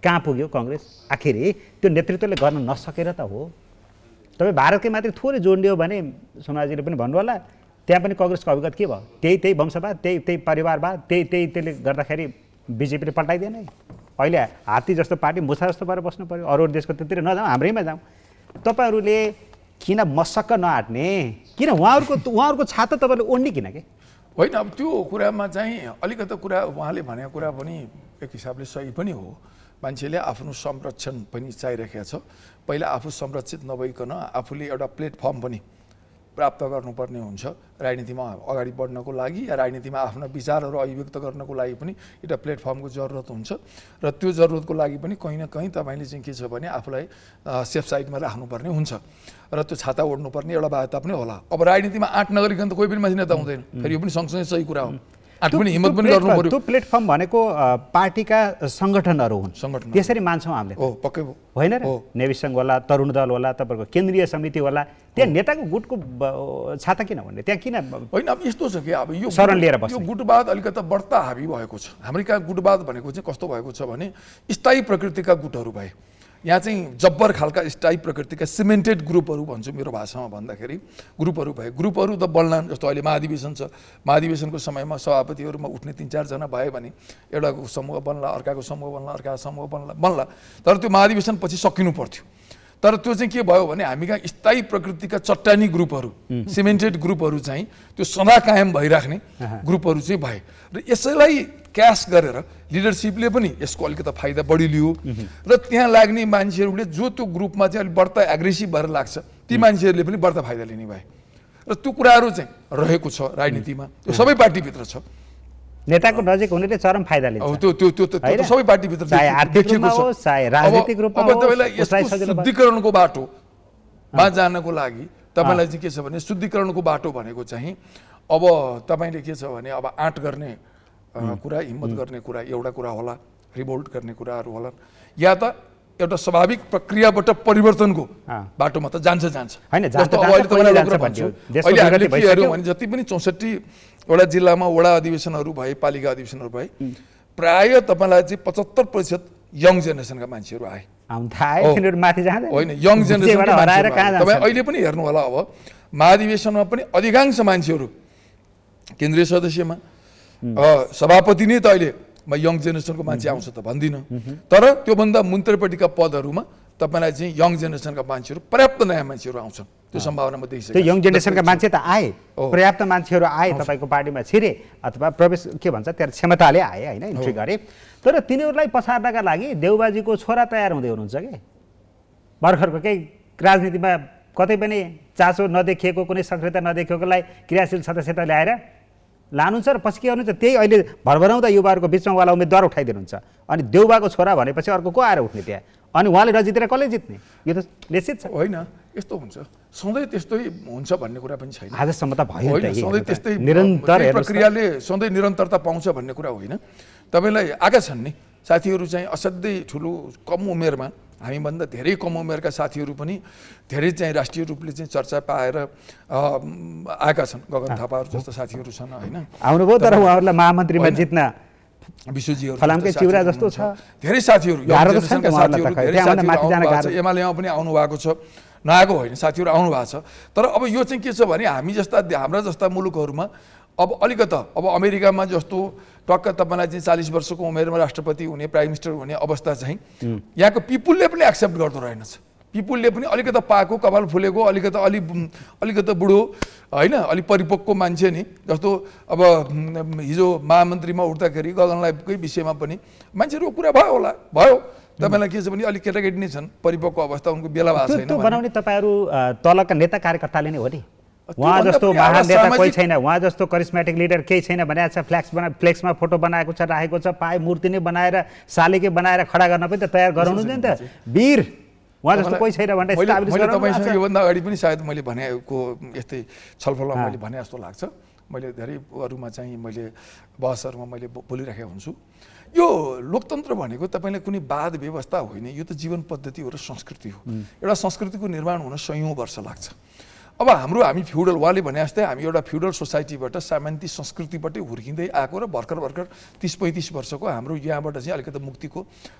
कहाँ पुग्यो कांग्रेस आखिर त्यो नेतृत्वले गर्न नसकेर त हो तपाई भारतकै मात्रै थोरै जोड्दियो भने सोनाजीले पनि भन्नु होला त्यहाँ पनि कांग्रेसको अभिगत के भयो त्यही वंशवाद त्यही परिवारवाद त्यसले गर्दाखेरि बीजेपीले पल्टाइदिएन अहिले हात्ती जस्तो पार्टी मुसा जस्तो भएर बस्नु पर्यो अरू देशको त्यतिर नजाउँ हाम्रैमा जाउँ तपाईहरुले किन मसक्क नआट्ने किन उहाँहरुको छाता तपाईले ओड्ने किन के होइन अब त्यो कुरामा चाहिँ अलिकति कुरा उहाँले भनेको कुरा पनि एक हिसाबले सही पनि हो मान्छेले आफ्नो संरक्षण पनि चाहिरहेको छ पहिला आफू संरक्षित नभइकन आफूले एउटा प्लेटफर्म पनि प्राप्त गर्नुपर्ने हुन्छ राजनीतिमा अगाडि बढ्नको लागि या राजनीतिमा आफ्ना विचारहरू अभिव्यक्त गर्नको लागि पनि एउटा प्लेटफर्मको जरुरत हुन्छ र त्यो जरुरतको लागि पनि कहीँ न कहीँ तपाईले चाहिँ के छ भने आफूलाई सेफ साइडमा राख्नुपर्ने हुन्छ र त्यो छाता ओड्नुपर्ने एउटा बाध्यता पनि होला अब राजनीतिमा आँट नगरिकन त कोही पनि मान्छे नेता हुँदैन फेरि यो पनि सँगसँगै सही कुरा हो आँट पनि हिम्मत पनि गर्नु पर्यो त्यो प्लेटफर्म भनेको पार्टीका संगठनहरू हुन् त्यसरी मान्छौँ हामीले हो पक्कै हो होइन र नेवी संघ होला तरुण दल होला तपाईको केन्द्रीय समिति होला त्यहाँ नेताको गुटको छाता किन भन्ने त्यहाँ किन होइन अब यस्तो छ कि अब यो शरण लिएर बस्ने यो गुटवाद अलिकति बढ्ता हावी भएको छ हाम्रो कहाँ गुटवाद भनेको चाहिँ कस्तो भएको छ भने स्थायी प्रकृतिका गुटहरू भए यहाँ चाहिँ जब्बर खालका स्थायी प्रकृतिका सिमेन्टेड ग्रुपहरू भन्छु मेरो भाषामा भन्दाखेरि ग्रुपहरू भए ग्रुपहरू त बल्लान् जस्तो अहिले महाधिवेशन छ महाधिवेशनको समयमा सभापतिहरूमा उठ्ने 3-4 जना भए भने एउटाको समूह बन्ला अर्काको समूह बन्ला अर्काको समूह बन्ला तर त्यो महाधिवेशन पछि सकिनु पर्थ्यो तर त्यो चाहिँ के भयो भने हामी कहाँ स्थायी प्रकृतिका चट्टानी ग्रुपहरू सिमेन्टेड ग्रुपहरू चाहिँ त्यो सदा कायम भइराख्ने ग्रुपहरू चाहिँ भए र यसैलाई क्यास गरेर लिडरसिपले पनि यसको अलिकति फाइदा बढी लियो र त्यहाँ लाग्ने मान्छेहरूले जो त्यो ग्रुपमा चाहिँ अलिक बढ्ता एग्रेसिभ भएर लाग्छ ती मान्छेहरूले पनि बढ्ता फाइदा लिने भए र त्यो कुराहरू चाहिँ रहेको छ राजनीतिमा त्यो सबै पार्टीभित्र छ नेताको नजिक हुनेले चरम फाइदा लिन्छ त्यो सबै पार्टीभित्र देखिएको छ राजनीतिक रूपमा अब तपाईलाई यस्तो शुद्धिकरणको बाटोमा जानको लागि तपाईलाई चाहिँ के छ भने शुद्धिकरणको बाटो भनेको चाहिँ अब तपाईले के छ भने अब आँट गर्ने कुरा हिम्मत गर्ने कुरा एउटा कुरा होला रिभोल्ट गर्ने कुराहरू होला या त एउटा स्वाभाविक प्रक्रियाबाट परिवर्तनको बाटोमा त जान्छ हैन जस्तो अहिले हामीले के हेर्यौं भने जति पनि 64 वटा जिल्लामा वडा अधिवेशनहरू भए पालिका अधिवेशनहरू भए प्राय तपाईलाई चाहिँ 75% यङ जेनेरेसनका मान्छेहरू आए होइन यङ जेनेरेसन तपाईँ अहिले पनि हेर्नु होला अब महाधिवेशनमा पनि अधिकांश मान्छेहरू केन्द्रीय सदस्यमा सभापति नै त अहिले म यङ जेनेरेसनको मान्छे आउँछ त भन्दिनँ तर त्योभन्दा मुन्त्रपट्टिका पदहरूमा तपाईलाई चाहिँ यङ जेनेरेसनका मान्छेहरू पर्याप्त नयाँ मान्छेहरू आउँछन् त्यो सम्भावना म देखिसकेको त्यो यङ जेनेरेसनका मान्छे त आए पर्याप्त मान्छेहरू आए तपाईको पार्टीमा छिरे अथवा प्रवेश के भन्छ त्यहाँ क्षमताले आए हैन इन्ट्री गरे तर तिनीहरूलाई पछाड्नका लागि देउबाजीको छोरा तयार हुँदै हुनुहुन्छ के भर्खरको केही राजनीतिमा कतै पनि चासो नदेखिएको कुनै सक्रियता नदेखिएकोलाई क्रियाशील सदस्यता ल्याएर लानुहुन्छ र पछि के गर्नुहुन्छ त्यही अहिले भरभराउँदा युवाहरूको बिचमा वाला उम्मेदवार उठाइदिनुहुन्छ अनि देउबाको छोरा भनेपछि अर्को को आएर उठ्ने त्यहाँ अनि उहाँले नजितेर कसले जित्ने यो त निश्चित छ होइन यस्तो हुन्छ सधैँ त्यस्तै हुन्छ भन्ने कुरा पनि छैन आजसम्म त भयो नि सधैँ त्यस्तै निरन्तर प्रक्रियाले सधैँ निरन्तरता पाउँछ भन्ने कुरा होइन तपाईलाई आएका छन् नि साथीहरू चाहिँ असाध्यै ठुलो कम उमेरमा हामीभन्दा धेरै कम उमेरका साथीहरू पनि धेरै चाहिँ राष्ट्रिय रूपले चाहिँ चर्चा पाएर आएका छन् गगन थापाहरू जस्ता साथीहरू छन् होइन आउनुभयो तर उहाँहरूलाई महामन्त्रीमा जित्न विश्वजीहरू फलामकै चिउरा जस्तो छ धेरै साथीहरू एमालेमा पनि आउनु भएको छ नआएको होइन साथीहरू आउनु भएको छ तर अब यो चाहिँ के छ भने हामी जस्ता हाम्रा जस्ता मुलुकहरूमा अब अलिकता अब अमेरिकामा जस्तो टक्क तपाईलाई चाहिँ 40 वर्षको उमेरमा राष्ट्रपति हुने प्राइम मिनिस्टर हुने अवस्था चाहिँ यहाँको पिपुलले पनि एक्सेप्ट गर्दो रहेनछ पिपुलले पनि अलिकता पाएको कपाल फुलेको अलिकता बुढो होइन अलिक परिपक्व मान्छे नि जस्तो अब हिजो महामन्त्रीमा उठ्दाखेरि गगनलाईकै विषयमा पनि मान्छेहरूको कुरा भयो तपाईलाई के छ भने अलिक केटाकेटी नै छन् परिपक्व अवस्था उनको बेला भएको छैन बनाउने तपाईहरु तलका नेता कार्यकर्ताले नै हो नि उहाँ जस्तो महान नेता कोही छैन उहाँ जस्तो करिस्मेटिक लिडर केही छैन भनेको छ फ्लेक्समा फोटो बनाएको छ राखेको छ पाए मूर्ति नै बनाएर सालेके बनाएर खडा गर्न पनि त तयार गराउनु नि त वीर उहाँ जस्तो कोही छैन भनेर मैले तपाईसँग योभन्दा अगाडि पनि सायद मैले भनेको यस्तै छलफलमा मैले भने जस्तो लाग्छ मैले धेरै अरूमा चाहिँ मैले बहसहरूमा मैले बोलिरहेको हुन्छु यो लोकतन्त्र भनेको तपाईँलाई कुनै वाद व्यवस्था होइन, यो त जीवन पद्धति हो र संस्कृति हो। एउटा संस्कृतिको निर्माण हुन सयौँ वर्ष लाग्छ। अब हामी फ्युडल, उहाँले भने जस्तै हामी एउटा फ्युडल सोसाइटीबाट सामन्ती संस्कृतिबाटै हुर्किँदै आएको र भर्खर 30-35 वर्षको हाम्रो यहाँबाट चाहिँ अलिकति मुक्तिको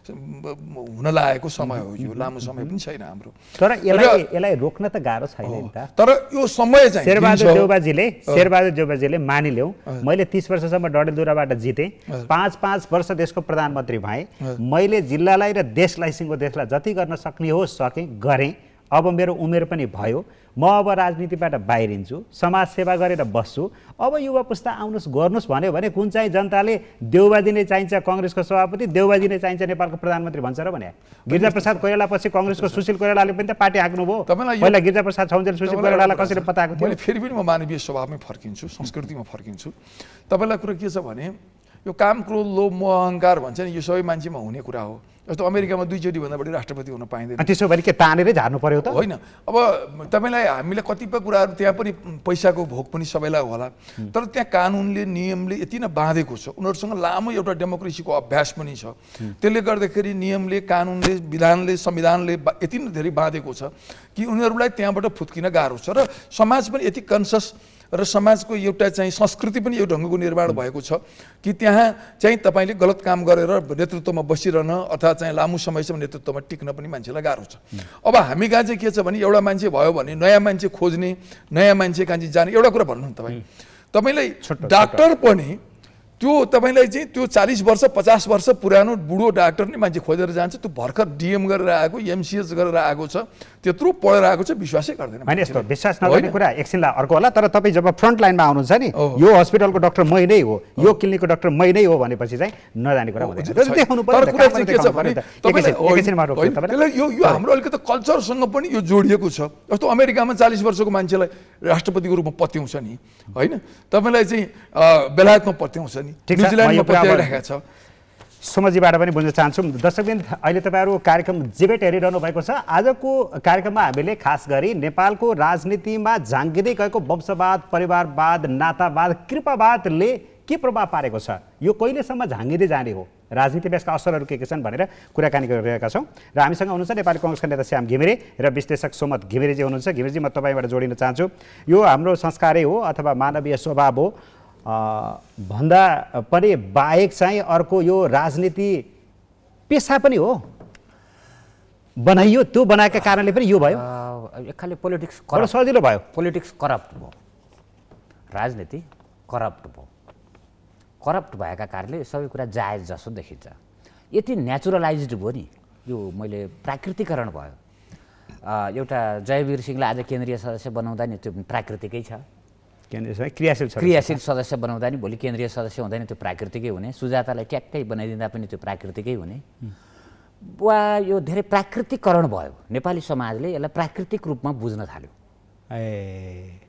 हुन लागेको समय हो। यो लामो समय पनि छैन हाम्रो। तर यसलाई रोक्न त गाह्रो छैन नि त। तर यो समय चाहिँ शेरबहादुर देउबाजीले मानिल्याउँ मैले 30 वर्षसम्म डडेलधुराबाट जितेँ, 5 वर्ष देशको प्रधानमन्त्री भएँ, मैले जिल्लालाई र देशलाई सिङ्गो देशलाई जति गर्न सक्ने हो सकेँ, गरेँ। अब मेरो उमेर पनि भयो, म अब राजनीतिबाट बाहिरिन्छु, समाज सेवा गरेर बस्छु। अब युवा पुस्ता आउनुहोस् गर्नुहोस् भन्यो भने कुन चाहिँ जनताले देउबाजी नै चाहिन्छ काङ्ग्रेसको सभापति, देउबाजी नै चाहिन्छ नेपालको प्रधानमन्त्री भन्छ र भने? गिरिजाप्रसाद कोइराला पछि काङ्ग्रेसको सुशील कोइरालाले पनि त पार्टी हाँक्नुभयो। पहिला गिरिजाप्रसाद छौन्जेल सुशील कोइरालालाई कसरी पताएको थियो? मैले फेरि पनि म मानवीय स्वभावमै फर्किन्छु, संस्कृतिमा फर्किन्छु। तपाईँलाई कुरा के छ भने यो काम, क्रोध, लोभ, मोह, अहङ्कार भन्छ नि, यो सबै मान्छेमा हुने कुरा हो। जस्तो अमेरिकामा 2 चोटि भन्दा बढी राष्ट्रपति हुन पाइँदैन। त्यसो भने के तानेरै झार्नु पर्यो त? होइन। अब तपाईँलाई हामीलाई कतिपय कुराहरू त्यहाँ पनि पैसाको भोग पनि सबैलाई होला, तर त्यहाँ कानुनले नियमले यति नै बाँधेको छ, उनीहरूसँग लामो एउटा डेमोक्रेसीको अभ्यास पनि छ। त्यसले गर्दाखेरि नियमले, कानुनले, विधानले, संविधानले यति नै धेरै बाँधेको छ कि उनीहरूलाई त्यहाँबाट फुत्किन गाह्रो छ। र समाज पनि यति कन्सियस र समाजको एउटा चाहिँ संस्कृति पनि यो ढङ्गको निर्माण भएको छ कि त्यहाँ चाहिँ तपाईँले गलत काम गरेर नेतृत्वमा बसिरहन अथवा चाहिँ लामो समयसम्म नेतृत्वमा टिक्न पनि मान्छेलाई गाह्रो छ। अब हामी कहाँ चाहिँ के छ भने एउटा मान्छे भयो भने नयाँ मान्छे खोज्ने, नयाँ मान्छे कहाँ चाहिँ जाने। एउटा कुरा भन्नु न तपाईँलाई डाक्टर पनि त्यो तपाईँलाई चाहिँ त्यो 40 वर्ष 50 वर्ष पुरानो बुढो डाक्टर नै मान्छे खोजेर जान्छ। त्यो भर्खर डिएम गरेर आएको, एमसिएच गरेर आएको छ, त्यत्रो पढेर आएको छ, विश्वासै गर्दैन। होइन, यस्तो विश्वास नगर्ने कुरा एकछिनलाई अर्को होला। तर तपाईँ जब फ्रन्ट लाइनमा आउनुहुन्छ नि, यो हस्पिटलको डाक्टर मै नै हो, यो क्लिनिकको डाक्टर मै नै हो भनेपछि चाहिँ नजाने कुरा हुँदैन। देखाउनु पर्यो। यो हाम्रो अलिकति कल्चरसँग पनि यो जोडिएको छ। जस्तो अमेरिकामा 40 वर्षको मान्छेलाई राष्ट्रपतिको रूपमा पत्याउँछ नि, होइन? तपाईँलाई चाहिँ बेलायतमा पत्याउँछ नि, न्युजिल्यान्डमा पत्याइरहेको छ। सोमजीबाट पनि बुझ्न चाहन्छु। दर्शकवृन्द, अहिले तपाईँहरू कार्यक्रम जिबेट हेरिरहनु भएको छ। आजको कार्यक्रममा हामीले खास गरी नेपालको राजनीतिमा झाँगिँदै गएको वंशवाद, परिवारवाद, नातावाद, कृपावादले के प्रभाव पारेको छ, यो कहिलेसम्म झाँगिँदै जाने हो, राजनीति बेसका असरहरू के छन् भनेर कुराकानी गरिरहेका छौँ। र हामीसँग हुनुहुन्छ नेपाली काङ्ग्रेसका नेता श्याम घिमिरे र विश्लेषक सोमत घिमिरेजी हुनुहुन्छ। घिमिरेजी, म तपाईँबाट जोडिन चाहन्छु। यो हाम्रो संस्कारै हो अथवा मानवीय स्वभाव हो भन्दा पनि बाहेक चाहिँ अर्को यो राजनीति पेसा पनि हो बनाइयो, त्यो बनाएका कारणले पनि यो भयो। एक खाले पोलिटिक्स सजिलो भयो, पोलिटिक्स करप्ट भयो, राजनीति करप्ट भयो। करप्ट भएका कारणले सबै कुरा जायज जसो देखिन्छ। यति नेचुरलाइज्ड भयो नि, यो मैले प्राकृतिकरण भयो। एउटा जयवीर सिंहलाई आज केन्द्रीय सदस्य बनाउँदा नि त्यो प्राकृतिकै छ। क्रियाशील सदस्य बनाउँदा नि भोलि केन्द्रीय सदस्य हुँदा नि त्यो प्राकृतिकै हुने। सुजातालाई ट्याक्कै बनाइदिँदा पनि त्यो प्राकृतिकै हुने। वा यो धेरै प्राकृतिकरण भयो। नेपाली समाजले यसलाई प्राकृतिक रूपमा बुझ्न थाल्यो।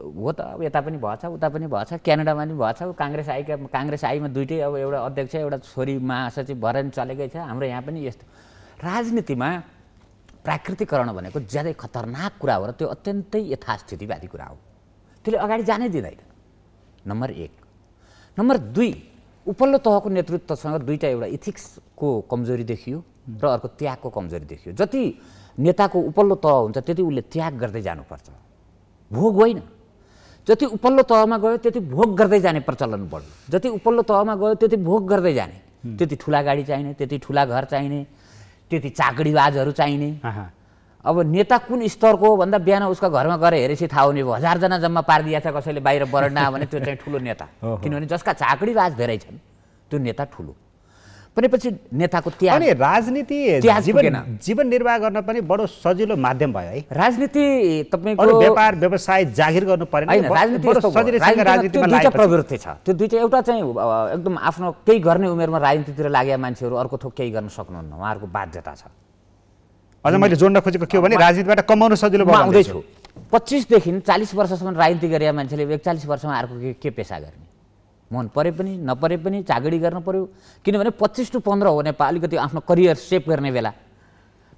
हो त, अब यता पनि भएछ, उता पनि भएछ, क्यानाडामा पनि भएछ। काङ्ग्रेस आईमा दुइटै, अब एउटा अध्यक्ष, एउटा छोरी महासचिव भएर नि चलेकै छ। हाम्रो यहाँ पनि यस्तो राजनीतिमा प्राकृतिकरण भनेको ज्यादै खतरनाक कुरा हो र त्यो अत्यन्तै यथास्थितिवादी कुरा हो। त्यसले अगाडि जानै दिँदैन, नम्बर 1। नम्बर 2, उपल्लो तहको नेतृत्वसँग दुईटा, एउटा इथिक्सको कमजोरी देखियो र अर्को त्यागको कमजोरी देखियो। जति नेताको उपल्लो तह हुन्छ त्यति उसले त्याग गर्दै जानुपर्छ, भोग होइन। जति उपल्लो तहमा गयो त्यति भोग गर्दै जाने प्रचलन बढ्यो। जति उपल्लो तहमा गयो त्यति भोग गर्दै जाने, त्यति ठुला गाडी चाहिने, त्यति ठुला घर चाहिने, त्यति चाकडीबाजहरू चाहिने। अब नेता कुन स्तरको हो भन्दा बिहान उसको घरमा गएर हेरेपछि थाहा हुने भयो। 1000 जना जम्मा पारिदिया छ कसैले बाहिर बरड्ना भने त्यो चाहिँ ठुलो नेता, किनभने जसका चाकडीबाज धेरै छन् त्यो नेता ठुलो। भनेपछि नेताको त्याग। अनि राजनीति जीवन निर्वाह गर्न पनि बडो सजिलो माध्यम भयो है। राजनीति तपाईँको व्यापार व्यवसाय जागिर गर्नु पर्दैन। हैन, राजनीतिमा दुईटा प्रवृत्ति छ। त्यो दुईटा, एउटा चाहिँ एकदम आफ्नो केही गर्ने उमेरमा राजनीतितिर लागेका मान्छेहरू, अर्को थोक केही गर्न सक्नुहुन्न, उहाँहरूको बाध्यता छ। अझ मैले जोड्न खोजेको के हो भने राजनीतिबाट कमाउन सजिलो भयो आउँदैछु। 25 देखि 40 वर्षसम्म राजनीति गरेका मान्छेले 41 वर्षमा अर्को के पेसा गर्ने, मन परे पनि नपरे पनि चागडी गर्न पर्यो। किनभने 25 to 15 हो नेपाल अलिकति आफ्नो करियर सेप गर्ने बेला।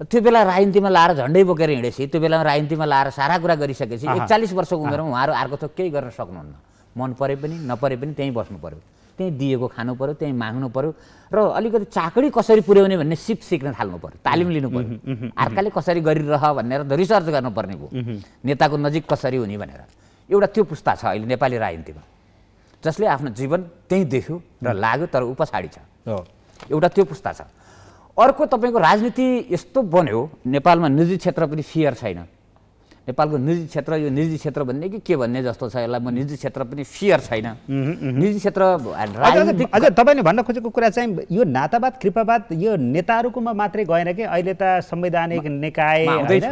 त्यो बेला राजनीतिमा लाएर झन्डै बोकेर हिँडेपछि, त्यो बेलामा राजनीतिमा लाएर सारा कुरा गरिसकेपछि 41 वर्षको उमेरमा उहाँहरू अर्को थोक केही गर्न सक्नुहुन्न। मन परे पनि नपरे पनि त्यहीँ बस्नु पर्यो। त्यहीँ दिएको खानु पर्यो, त्यहीँ माग्नु पर्यो र अलिकति चाकडी कसरी पुर्याउने भन्ने सिप सिक्न थाल्नु पर्यो, तालिम लिनु पर्यो। अर्काले कसरी गरिरह भनेर रिसर्च गर्नुपर्ने भयो, नेताको नजिक कसरी हुने भनेर। एउटा त्यो पुस्ता छ अहिले नेपाली राजनीतिमा, जसले आफ्नो जीवन त्यहीँ देख्यो र लाग्यो, तर ऊ पछाडि छ। एउटा त्यो पुस्ता छ। अर्को तपाईँको राजनीति यस्तो बन्यो, नेपालमा निजी क्षेत्र पनि फियर छैन। नेपालको निजी क्षेत्र, यो निजी क्षेत्र भन्ने कि के भन्ने जस्तो छ यसलाई, म निजी क्षेत्र पनि फियर छैन। निजी क्षेत्र राजनीतिक अझ तपाईँले भन्न खोजेको कुरा चाहिँ यो नातावाद कृपावाद यो नेताहरूकोमा मात्रै गएन कि, अहिले त संवैधानिक निकाय होइन,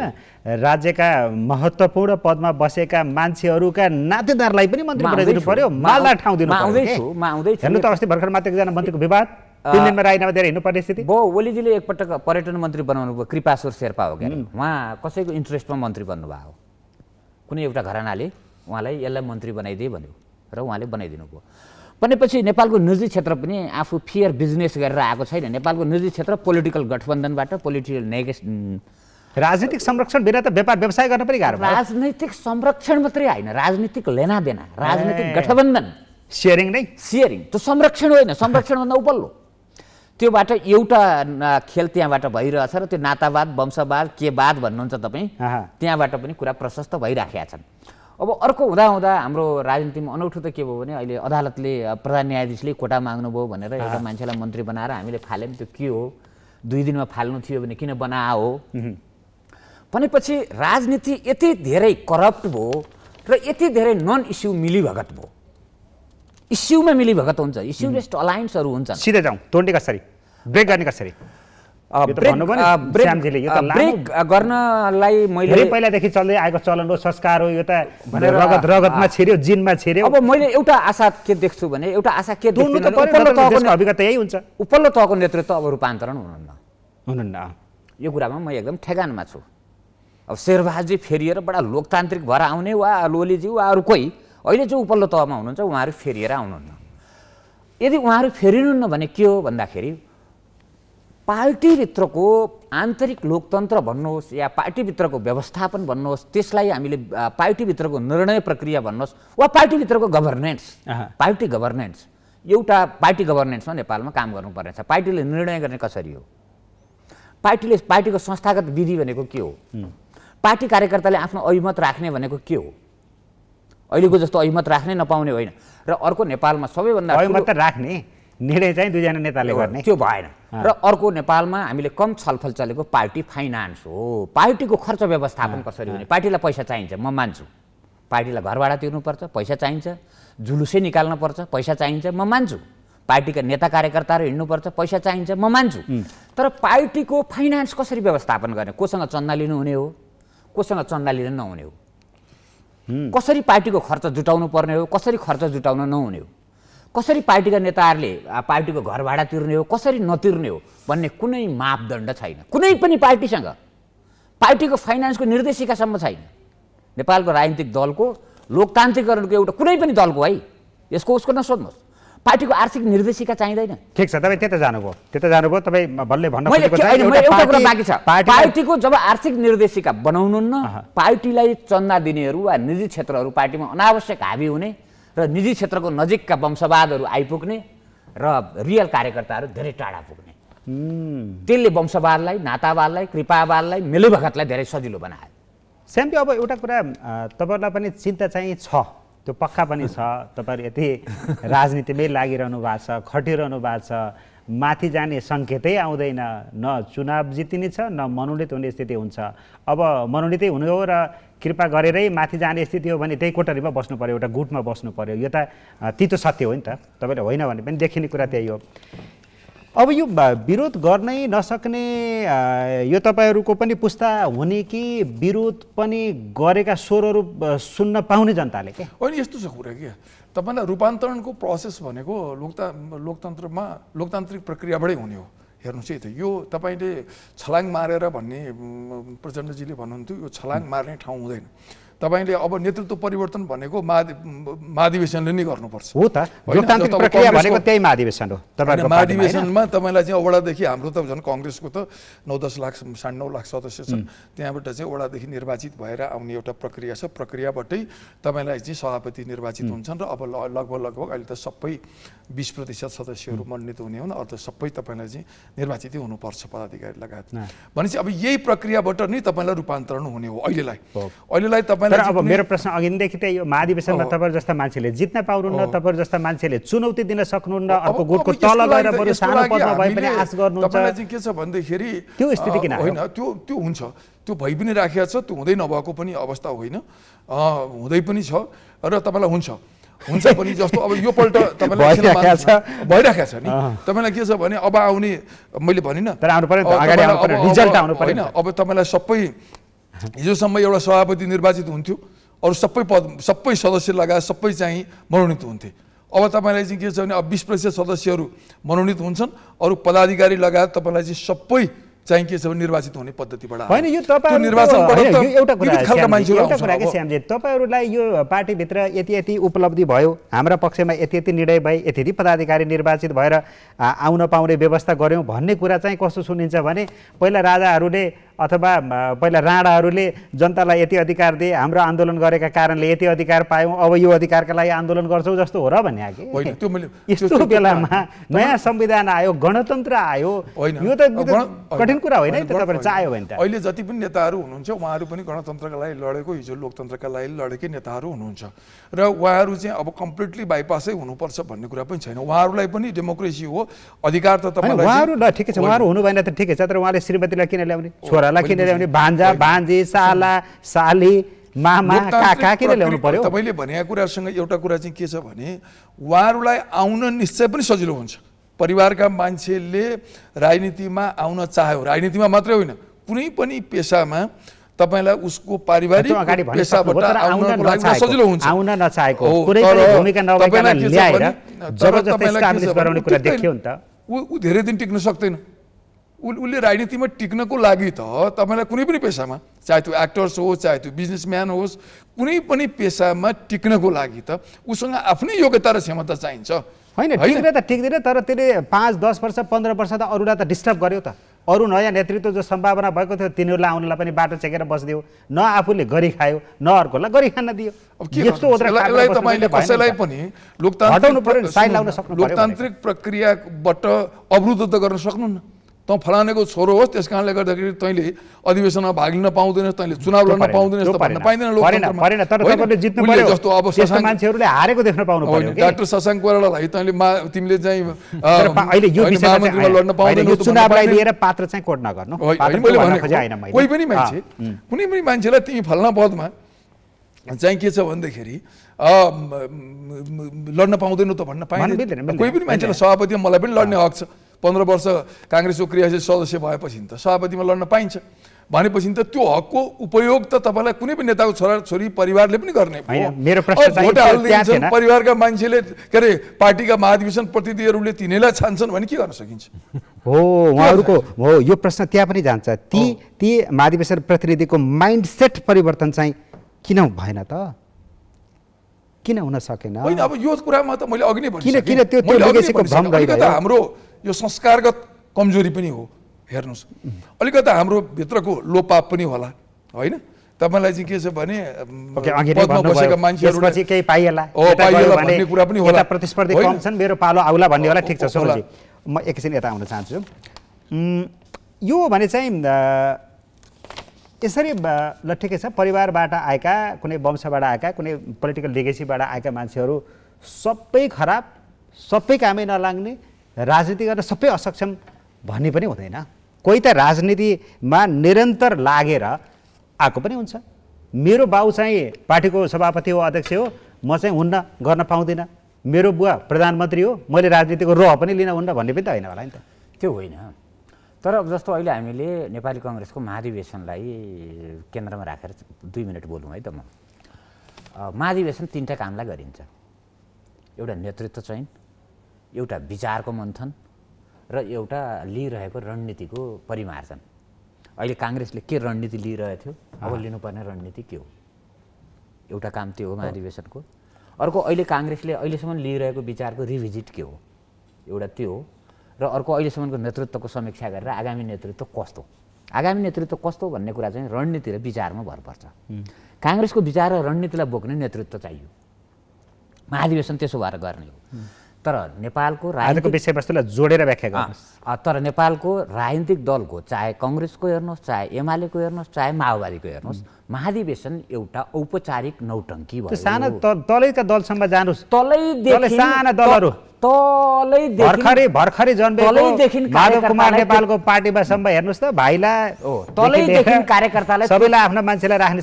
राज्यका महत्त्वपूर्ण पदमा बसेका मान्छेहरूका नातेदारलाई पनि मन्त्री बनाइदिनु पर्यो, मालदार ठाउँ दिनु पर्यो। हेर्नु त अस्ति भर्खर मात्र एकजना मन्त्रीको विवाद 3 दिनमा राजीनामा दिएर हिँड्नुपर्ने स्थिति। ओलीजीले एकपटक पर्यटन मन्त्री बनाउनु भयो, कृपाशोर शेर्पा हो क्या, उहाँ कसैको इन्ट्रेस्टमा मन्त्री बन्नुभएको, कुनै एउटा घरानाले उहाँलाई यसलाई मन्त्री बनाइदिए भन्यो र उहाँले बनाइदिनु भयो। भनेपछि नेपालको निजी क्षेत्र पनि आफू फियर बिजनेस गरेर आएको छैन। नेपालको निजी क्षेत्र पोलिटिकल गठबन्धनबाट, पोलिटिकल राजनीतिक संरक्षण बिना त व्यापार व्यवसाय गर्न पनि गाह्रो। राजनीतिक संरक्षण मात्रै होइन, राजनीतिक लेनादेना, राजनीतिक गठबन्धन, सेयरिङ नै, सेयरिङ त्यो संरक्षण होइन, संरक्षणभन्दा उपल्लो। त्योबाट एउटा खेल त्यहाँबाट भइरहेछ र त्यो नातावाद, वंशवाद, केवाद भन्नुहुन्छ तपाईँ, त्यहाँबाट पनि कुरा प्रशस्त भइराखेका छन्। अब अर्को हुँदा हाम्रो राजनीतिमा अनौठो त के भयो भने अहिले अदालतले प्रधान न्यायाधीशले कोटा माग्नुभयो भनेर एउटा मान्छेलाई मन्त्री बनाएर हामीले फाल्यौँ। त्यो के हो, 2 दिनमा फाल्नु थियो भने किन बनाओ भनेपछि राजनीति यति धेरै करप्ट भयो र यति धेरै नन इस्यु मिलीभगत भयो। इस्युमा मिलीभगत हुन्छ, इस्युलेस्ट अलायन्सहरू हुन्छन्। सिधै जाउँ, तोड्ने कसरी, ब्रेक गर्ने कसरी? ब्रेक गर्नलाई मैले पहिलादेखि चल्दै आएको चलन हो, संस्कार हो, यो त रगतमा छिर्यो, जिनमा छिर्यो। अब मैले एउटा आशा के देख्छु भने, एउटा आशा के देख्छु, अभिगत यही हुन्छ, उपल्लो तहको नेतृत्व अब रूपान्तरण हुनुहुन्न। यो कुरामा म एकदम ठेगानमा छु। अब शेरबहादुरजी फेरिएर बडा लोकतान्त्रिक भएर आउने वा ओलीजी वा अरू कोही अहिले जो उपल्लो तहमा हुनुहुन्छ उहाँहरू फेरिएर आउनुहुन्न। यदि उहाँहरू फेरिनुहुन्न भने के हो भन्दाखेरि पार्टीभित्रको आन्तरिक लोकतन्त्र भन्नुहोस् या पार्टीभित्रको व्यवस्थापन भन्नुहोस्, त्यसलाई हामीले पार्टीभित्रको निर्णय प्रक्रिया भन्नुहोस् वा पार्टीभित्रको गभर्नेन्स, पार्टी गभर्नेन्स, एउटा पार्टी गभर्नेन्समा नेपालमा काम गर्नुपर्ने छ। पार्टीले निर्णय गर्ने कसरी हो, पार्टीको संस्थागत विधि भनेको के हो, पार्टी कार्यकर्ताले आफ्नो अभिमत राख्ने भनेको के हो, अहिलेको जस्तो अभिमत राख्नै नपाउने होइन। र अर्को नेपालमा सबैभन्दा अभिमत राख्ने निर्णय चाहिँ 2 जना नेताले गर्ने, त्यो भएन। र अर्को नेपालमा हामीले कम छलफल चलेको पार्टी फाइनान्स हो। पार्टीको खर्च व्यवस्थापन कसरी हुने, पार्टीलाई पैसा चाहिन्छ, म मान्छु। पार्टीलाई घर भाडा तिर्नुपर्छ, पैसा चाहिन्छ, जुलुसै निकाल्न पर्छ, पैसा चाहिन्छ, म मान्छु। पार्टीका नेता कार्यकर्ताहरू हिँड्नुपर्छ, पैसा चाहिन्छ, म मान्छु। तर पार्टीको फाइनान्स कसरी व्यवस्थापन गर्ने, कोसँग चन्दा लिनुहुने हो, कोसँग चन्दा लिन नहुने हो, कसरी पार्टीको खर्च जुटाउनु पर्ने हो, कसरी खर्च जुटाउन नहुने हो, कसरी पार्टीका नेताहरूले पार्टीको घर भाडा तिर्ने हो, कसरी नतिर्ने हो भन्ने कुनै मापदण्ड छैन। कुनै पनि पार्टीसँग पार्टीको फाइनान्सको निर्देशिकासम्म छैन। नेपालको राजनीतिक दलको, लोकतान्त्रिकरणको एउटा कुनै पनि दलको है, यसको उसको नसोध्नुहोस्, पार्टीको आर्थिक निर्देशिका चाहिँदैन। ठिक छ, तपाईँ त्यता जानुभयो, तपाईँ बल्लै भन्न खोजेको चाहिँ एउटा कुरा बाँकी छ। पार्टीको जब आर्थिक निर्देशिका बनाउनुहुन्न, पार्टीलाई चन्दा दिनेहरू वा निजी क्षेत्रहरू पार्टीमा अनावश्यक हावी हुने र निजी क्षेत्रको नजिकका वंशवादहरू आइपुग्ने र रियल कार्यकर्ताहरू धेरै टाढा पुग्ने, त्यसले वंशवादलाई, नातावादलाई, कृपावादलाई, मिलीभगतलाई धेरै सजिलो बनायो। स्याम्पी, अब एउटा कुरा तपाईँहरूलाई पनि चिन्ता चाहिँ छ, त्यो पक्का पनि छ। तपाईँहरू यति राजनीतिमै लागिरहनु भएको छ, खटिरहनु भएको छ, माथि जाने सङ्केतै आउँदैन, न चुनाव जितिने छ न मनोनित हुने स्थिति हुन्छ। अब मनोनितै हुनु हो र कृपा गरेरै माथि जाने स्थिति हो भने त्यही कोठरीमा बस्नु पर्यो, एउटा गुटमा बस्नु पर्यो। यो त तितो सत्य हो नि त, तपाईँले होइन भने पनि देखिने कुरा त्यही हो। अब यो विरोध गर्नै नसक्ने यो तपाईँहरूको पनि पुस्ता हुने कि विरोध पनि गरेका स्वरहरू सुन्न पाउने जनताले के? होइन, यस्तो छ कुरा के, तपाईँलाई रूपान्तरणको प्रोसेस भनेको लोकतन्त्रमा लोकतान्त्रिक प्रक्रियाबाटै हुने हो। हेर्नुहोस् है त, यो तपाईँले छलाङ मारेर भन्ने प्रचण्डजीले भन्नुहुन्थ्यो, यो छलाङ मार्ने ठाउँ हुँदैन। तपाईँले अब नेतृत्व परिवर्तन भनेको महाधिवेशनले नै गर्नुपर्छ हो त लोकतान्त्रिक प्रक्रिया भनेको त्यही महाधिवेशन हो तपाईहरुको महाधिवेशनमा तपाईँलाई चाहिँ वडादेखि हाम्रो त झन् कांग्रेसको त 9-10 लाख 9.5 लाख सदस्य छन् त्यहाँबाट चाहिँ वडादेखि निर्वाचित भएर आउने एउटा प्रक्रिया छ प्रक्रियाबाटै तपाईँलाई चाहिँ सभापति निर्वाचित हुन्छन् र अब लगभग अहिले त सबै 20% सदस्यहरू मनोनित हुने हुन् अर्थात् सबै तपाईँलाई चाहिँ निर्वाचितै हुनुपर्छ पदाधिकारी लगायत भनेपछि अब यही प्रक्रियाबाट नै तपाईँलाई रूपान्तरण हुने हो अहिलेलाई तर अब मेरो प्रश्न अघिदेखि त्यही हो महाधिवेशनमा तपाईहरु जस्ता मान्छेले जित्न पाउनुहुन्न तपाईहरु जस्ता मान्छेले चुनौती दिन सक्नुहुन्न अर्को गुटको तल गएर बरु सानो पदमा भए पनि आश गर्नुहुन्छ तपाईलाई चाहिँ के छ भन्दाखेरि त्यो स्थिति किन होइन त्यो हुन्छ त्यो भइ पनि राखेको छ त्यो हुँदै नभएको पनि अवस्था होइन हुँदै पनि छ र तपाईलाई हुन्छ पनि जस्तो अब यो पल्ट तपाईलाई भइराखेको छ नि तपाईलाई के छ भने अब आउने मैले भनिन तर आउनु पर्यो अगाडि आउनु पर्यो रिजल्ट आउनु पर्यो हैन अब तपाईलाई सबै हिजोसम्म एउटा सभापति निर्वाचित हुन्थ्यो अरु सबै सदस्य लगायत सबै चाहिँ मनोनित हुन्थे अब तपाईलाई चाहिँ के छ भने अब 20% सदस्यहरू मनोनित हुन्छन् अरु पदाधिकारी लगायत तपाईलाई चाहिँ सबै चाहिँ के छ भने निर्वाचित हुने पद्धतिबाट हैन यो तपाईहरु निर्वाचनबाट एउटा कुरा के श्यामजी तपाईहरुलाई यो पार्टी भित्र यति उपलब्धि भयो हाम्रो पक्षमा यति निर्णय भए यति पदाधिकारी निर्वाचित भएर आउन पाउने व्यवस्था गर्यौं भन्ने कुरा चाहिँ कस्तो सुनिन्छ भने पहिला राजाहरूले अथवा पहिला राणाहरूले जनतालाई यति अधिकार दिए हाम्रो आन्दोलन गरेका कारणले यति अधिकार पायौं अब यो अधिकारका लागि आन्दोलन गर्छौं जस्तो हो र भन्ने के होइन त्यो मैले यस्तो बेलामा नयाँ संविधान आयो गणतन्त्र आयो यो त कठिन कुरा होइन नि त तपाईले चाह्यो भने त अहिले जति पनि नेताहरू हुनुहुन्छ उहाँहरू पनि गणतन्त्रका लागि लडेको हिजो लोकतन्त्रका लागि लडेकै नेताहरू हुनुहुन्छ र उहाँहरू चाहिँ अब कम्प्लिटली बाइपासै हुनुपर्छ भन्ने कुरा पनि छैन उहाँहरूलाई पनि डेमोक्रेसी हो अधिकार त तपाईलाई उहाँहरू ल ठिकै छ उहाँहरू हुनु भएन त ठिकै छ तर उहाँले श्रीमतीलाई किन ल्याउने छोरालाई किन ल्याउने भान्जा भान्जी साला साली मामा काका किन ल्याउनु पर्यो तपाईले भनेको कुरासँग एउटा कुरा चाहिँ के छ भने उहाँहरूलाई आउन निश्चय पनि सजिलो हुन्छ परिवारका मान्छेले राजनीतिमा आउन चाह्यो राजनीतिमा मात्रै होइन कुनै पनि पेशामा तपाईलाई उसको पारिवारिक पेशाबाट आउनको लागि सजिलो हुन्छ आउन नचाहेको कुनै पनि भूमिका नभएकाले ल्याएर जबरजस्ती स्टाब्लिश गराउने कुरा देखियो नि त उ धेरै दिन टिक्न सक्दैन उसले राजनीतिमा टिक्नको लागि त तपाईलाई कुनै पनि पेशामा चाहे त्यो एक्टर्स होस् चाहे त्यो बिजनेसम्यान होस् कुनै पनि पेशामा टिक्नको लागि त उसँग आफ्नै योग्यता र क्षमता चाहिन्छ हैन टिक्न त टिक्दैन तर त्यसले 5-10 वर्ष 15 वर्ष त अरूलाई त डिस्टर्ब गर्यो त अरू नयाँ नेतृत्व जो सम्भावना भएको थियो तिनीहरूलाई आउनलाई पनि बाटो चेकेर बस्दियो न आफूले गरी खायो न अर्कोलाई गरी खान दियो यस्तो तपाईले कसैलाई पनि लोकतान्त्रिक प्रक्रियाबाट अवरुद्ध त गर्न सक्नुहुन्न त फलानेको छोरो होस् त्यस कारणले गर्दाखेरि तैले अधिवेशनमा भाग लिन पाउँदैनस् तैले चुनाव लड्न पाउँदैनस् त भन्न पाइदैन लोकतन्त्रमा तर तपाईले जित्नु पर्यो जस्तो अब शशाङ्क मान्छेहरुले हारेको देख्न पाउनु पर्यो के डाक्टर शशाङ्क कोइरालालाई तैले तिमीले चाहिँ अहिले यो विषयमा लड्न पाउँदैन यो चुनावलाई लिएर पात्र चाहिँ कोड नगर्नु कोही पनि मान्छे कुनै पनि मान्छेलाई तिमी फल्ना पदमा चाहिँ के छ भन्दाखेरि लड्न पाउँदैन त भन्न पाइदैन कोही पनि मान्छेलाई सभापति मलाई पनि लड्ने हक छ 15 वर्ष कांग्रेसको क्रियाशील सदस्य भएपछि त सभापतिमा लड्न पाइन्छ भनेपछि त त्यो हकको उपयोग त तपाईलाई कुनै पनि नेताको छोराछोरी परिवारले पनि गर्ने हो मेरो प्रश्न चाहिँ त्यहाँ छैन परिवारका मान्छेले के रे पार्टीका महाधिवेशन प्रतिनिधिहरूले तिनीलाई छान्छन् भने के गर्न सकिन्छ हो उहाँहरुको हो यो प्रश्न त्यहाँ पनि जान्छ ती महाधिवेशन प्रतिनिधिको माइन्डसेट परिवर्तन चाहिँ किन भएन त किन हुन सकेन हैन अब यो कुरामा त मैले अघि नै भनिसके किन त्यो लेगेसीको भ्रम गइरह्यो हाम्रो यो संस्कारगत कमजोरी पनि हो हेर्नुस् अलिकति हाम्रो भित्रको लोपाप पनि होला हैन तपाईलाई चाहिँ के छ भने पदमा बसेका मान्छेहरुले चाहिँ केही पाइएला भन्ने कुरा पनि होला प्रतिस्पर्धी कम छन् मेरो पालो आउला भन्ने होला ठीक छ सोलजी म एकैछिन यता आउन चाहन्छु यो भने चाहिँ यसरी ल ठिकै छ परिवारबाट आएका कुनै वंशबाट आएका कुनै पोलिटिकल लेगेसीबाट आएका मान्छेहरु सबै खराब सबै कामै नलाग्ने राजनीति गर्न सबै असक्षम भन्ने पनि हुँदैन कोही त राजनीतिमा निरन्तर लागेर आएको पनि हुन्छ मेरो बाउ चाहिँ पार्टीको सभापति हो अध्यक्ष हो म चाहिँ हुन्न गर्न पाउँदिन मेरो बुवा प्रधानमन्त्री हो मैले राजनीतिको रोह पनि लिन हुन्न भन्ने पनि त हैन होला नि त त्यो होइन तर अब जस्तो अहिले हामीले नेपाली कांग्रेसको महाधिवेशनलाई केन्द्रमा राखेर 2 मिनेट बोलौँ है त म महाधिवेशन 3टा कामलाई गरिन्छ एउटा नेतृत्व चयन एउटा विचारको मन्थन र एउटा लिइरहेको रणनीतिको परिमार्जन अहिले कांग्रेसले के रणनीति लिइरहेको थियो अब लिनुपर्ने रणनीति के हो एउटा काम त्यो हो महाधिवेशनको। अर्को अहिले काङ्ग्रेसले अहिलेसम्म लिइरहेको विचारको रिभिजिट के हो, एउटा त्यो हो। र अर्को अहिलेसम्मको नेतृत्वको समीक्षा गरेर आगामी नेतृत्व कस्तो भन्ने कुरा चाहिँ रणनीति र विचारमा भर पर्छ। काङ्ग्रेसको विचार र रणनीतिलाई बोक्ने नेतृत्व चाहियो, महाधिवेशन त्यसो भएर गर्ने हो। तर नेपालको आजको विषयवस्तुलाई जोडेर व्याख्या गर्नुहोस्। तर नेपालको राजनीतिक दलको चाहे कङ्ग्रेसको हेर्नुहोस्, चाहे एमालेको हेर्नुहोस्, चाहे माओवादीको हेर्नुहोस्, महाधिवेशन एउटा औपचारिक नौटङ्की भयो। साना तलैका दलसम्म जानुहोस्, तलैदेखि साना दलहरू भर्खरै जन्मेको माधव कुमार नेपालको पार्टीमा सम्म हेर्नुहोस् त, भाइलाई तलैदेखि कार्यकर्तालाई सबैलाई आफ्नो मान्छेलाई राख्ने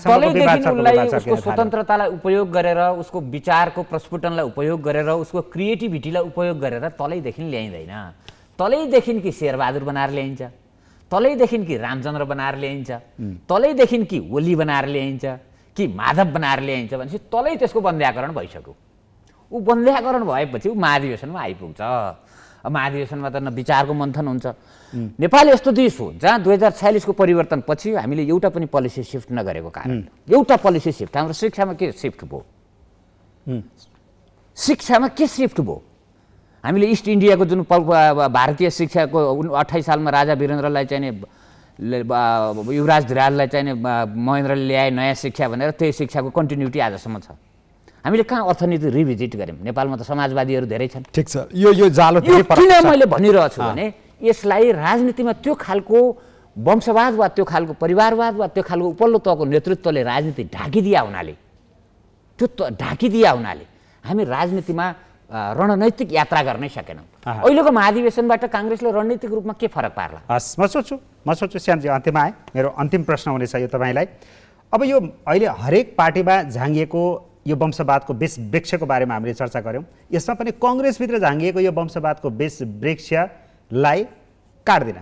उसको स्वतन्त्रतालाई उपयोग गरेर, उसको विचारको प्रस्फुटनलाई उपयोग गरेर, उसको क्रिएटिभिटीलाई उपयोग गरेर तलैदेखि ल्याइँदैन। तलैदेखि कि शेरबहादुर बनाएर ल्याइन्छ, तलैदेखि कि रामचन्द्र बनाएर ल्याइन्छ, तलैदेखि कि ओली बनाएर ल्याइन्छ, कि माधव बनाएर ल्याइन्छ भनेपछि तलै त्यसको बन्ध्याकरण भइसक्यो। ऊ बन्ध्याकरण भएपछि ऊ महाधिवेशनमा आइपुग्छ। महाधिवेशनमा त न विचारको मन्थन हुन्छ। नेपाल यस्तो देश हो जहाँ 2046 को परिवर्तनपछि हामीले एउटा पनि पोलिसी सिफ्ट नगरेको कारण, एउटा पोलिसी सिफ्ट, हाम्रो शिक्षामा के सिफ्ट भयो, शिक्षामा के सिफ्ट भयो? हामीले इस्ट इन्डियाको जुन भारतीय शिक्षाको 28 सालमा राजा वीरेन्द्रलाई चाहिने, युवराज धिराजलाई चाहिने महेन्द्रले ल्याए नयाँ शिक्षा भनेर, त्यही शिक्षाको कन्टिन्युटी आजसम्म छ। हामीले कहाँ अर्थनीति रिभिजिट गऱ्यौँ? नेपालमा त समाजवादीहरू धेरै छन्। ठिक छ, यो जालो किन मैले भनिरहेको छु भने यसलाई राजनीतिमा त्यो खालको वंशवाद वा त्यो खालको परिवारवाद वा त्यो खालको उपल्लो तहको नेतृत्वले राजनीति ढाकिदिया हुनाले हामी राजनीतिमा रणनैतिक यात्रा गर्नै सकेनौँ। अहिलेको महाधिवेशनबाट काङ्ग्रेसले रणनीतिक रूपमा के फरक पार्ला? हस्, म सोच्छु श्यामजी, अन्त्यमा आएँ। मेरो अन्तिम प्रश्न हुनेछ यो तपाईँलाई। अब यो अहिले हरेक पार्टीमा झाँगिएको यो वंशवादको बेस वृक्षको बारेमा हामीले चर्चा गऱ्यौँ। यसमा पनि कङ्ग्रेसभित्र झाँगिएको यो वंशवादको बेस वृक्षलाई काट्दिन,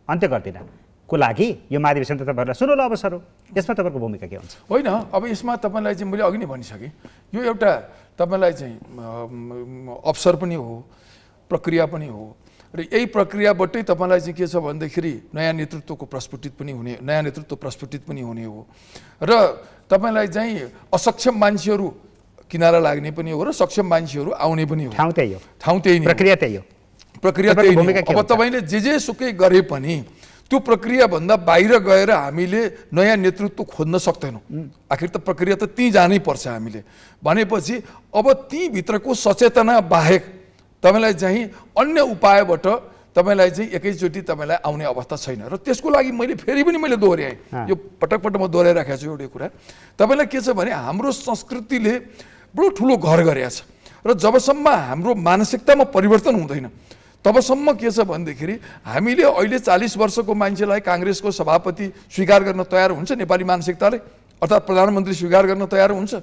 अन्त्य गर्दिन को लागि यो महाधिवेशन त तपाईँहरूलाई सुनौलो अवसर हो। यसमा तपाईँको भूमिका के हुन्छ? होइन, अब यसमा तपाईँलाई चाहिँ मैले अघि नै भनिसकेँ, यो एउटा तपाईँलाई चाहिँ अवसर पनि हो, प्रक्रिया पनि हो। र यही प्रक्रियाबाटै तपाईँलाई चाहिँ के छ भन्दाखेरि नयाँ नेतृत्व प्रस्फुटित पनि हुने हो। र तपाईँलाई चाहिँ असक्षम मान्छेहरू किनारा लाग्ने पनि हो र सक्षम मान्छेहरू आउने पनि हो। ठाउँ त्यही नै प्रक्रिया त्यही हो। अब तपाईँले जे सुकै गरे पनि त्यो प्रक्रियाभन्दा बाहिर गएर हामीले नयाँ नेतृत्व खोज्न सक्दैनौँ। आखिर त प्रक्रिया त त्यहीँ जानै पर्छ हामीले भनेपछि अब त्यहीँभित्रको सचेतना बाहेक तपाईँलाई चाहिँ अन्य उपायबाट तपाईँलाई चाहिँ एकैचोटि तपाईँलाई आउने अवस्था छैन। र त्यसको लागि फेरि पनि मैले दोहोऱ्याएँ, यो पटक म दोहोऱ्याइराखेको छु एउटा कुरा। तपाईँलाई के छ भने हाम्रो संस्कृतिले बडो ठुलो घर गरेको छ र जबसम्म हाम्रो मानसिकतामा परिवर्तन हुँदैन तबसम्म के छ भनेदेखि हामीले अहिले 40 वर्षको मान्छेलाई काङ्ग्रेसको सभापति स्वीकार गर्न तयार हुन्छ नेपाली मानसिकताले, अर्थात् प्रधानमन्त्री स्वीकार गर्न तयार हुन्छ।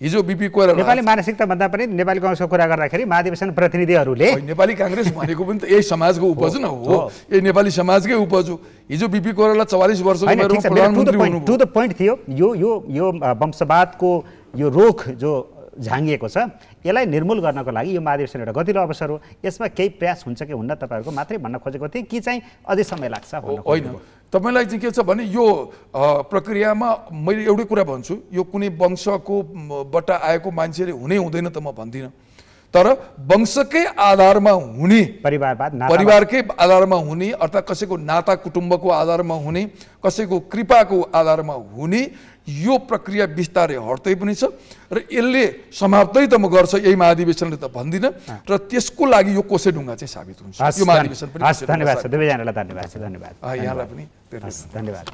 हिजो बिपी कोइराला नेपाली मानसिकता भन्दा पनि नेपाली काङ्ग्रेसको कुरा गर्दाखेरि महाधिवेशन प्रतिनिधिहरूले नेपाली काङ्ग्रेस भनेको पनि त यही समाजको उपज न हो, यही नेपाली समाजकै उपज हो। हिजो बिपी कोइराला 44 वर्षको उमेरमा प्रधानमन्त्री हुनुभयो। टु द पोइन्ट थियो यो वंशवादको यो रोग जो झाँगिएको छ यसलाई निर्मूल गर्नको लागि यो महाधिवेशन एउटा गतिलो अवसर हो। यसमा केही प्रयास हुन्छ कि हुन्न तपाईँहरूको मात्रै भन्न खोजेको थिएँ कि चाहिँ अझै समय लाग्छ? होइन, तपाईँलाई चाहिँ के छ भने यो प्रक्रियामा मैले एउटै कुरा भन्छु, यो कुनै वंशकोबाट आएको मान्छेले हुनै हुँदैन त म भन्दिनँ, तर वंशकै आधारमा हुने, परिवारकै आधारमा हुने, अर्थात् कसैको नाता कुटुम्बको आधारमा हुने, कसैको कृपाको आधारमा हुने यो प्रक्रिया बिस्तारै हट्दै पनि छ र यसले समाप्तै त म गर्छ यही महाधिवेशनले त भन्दिनँ। र त्यसको लागि यो कोसेढुङ्गा चाहिँ साबित हुन्छ यो महाधिवेशन पनि। धन्यवाद छ दुवैजनालाई, धन्यवाद यहाँलाई पनि धन्यवाद।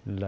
ल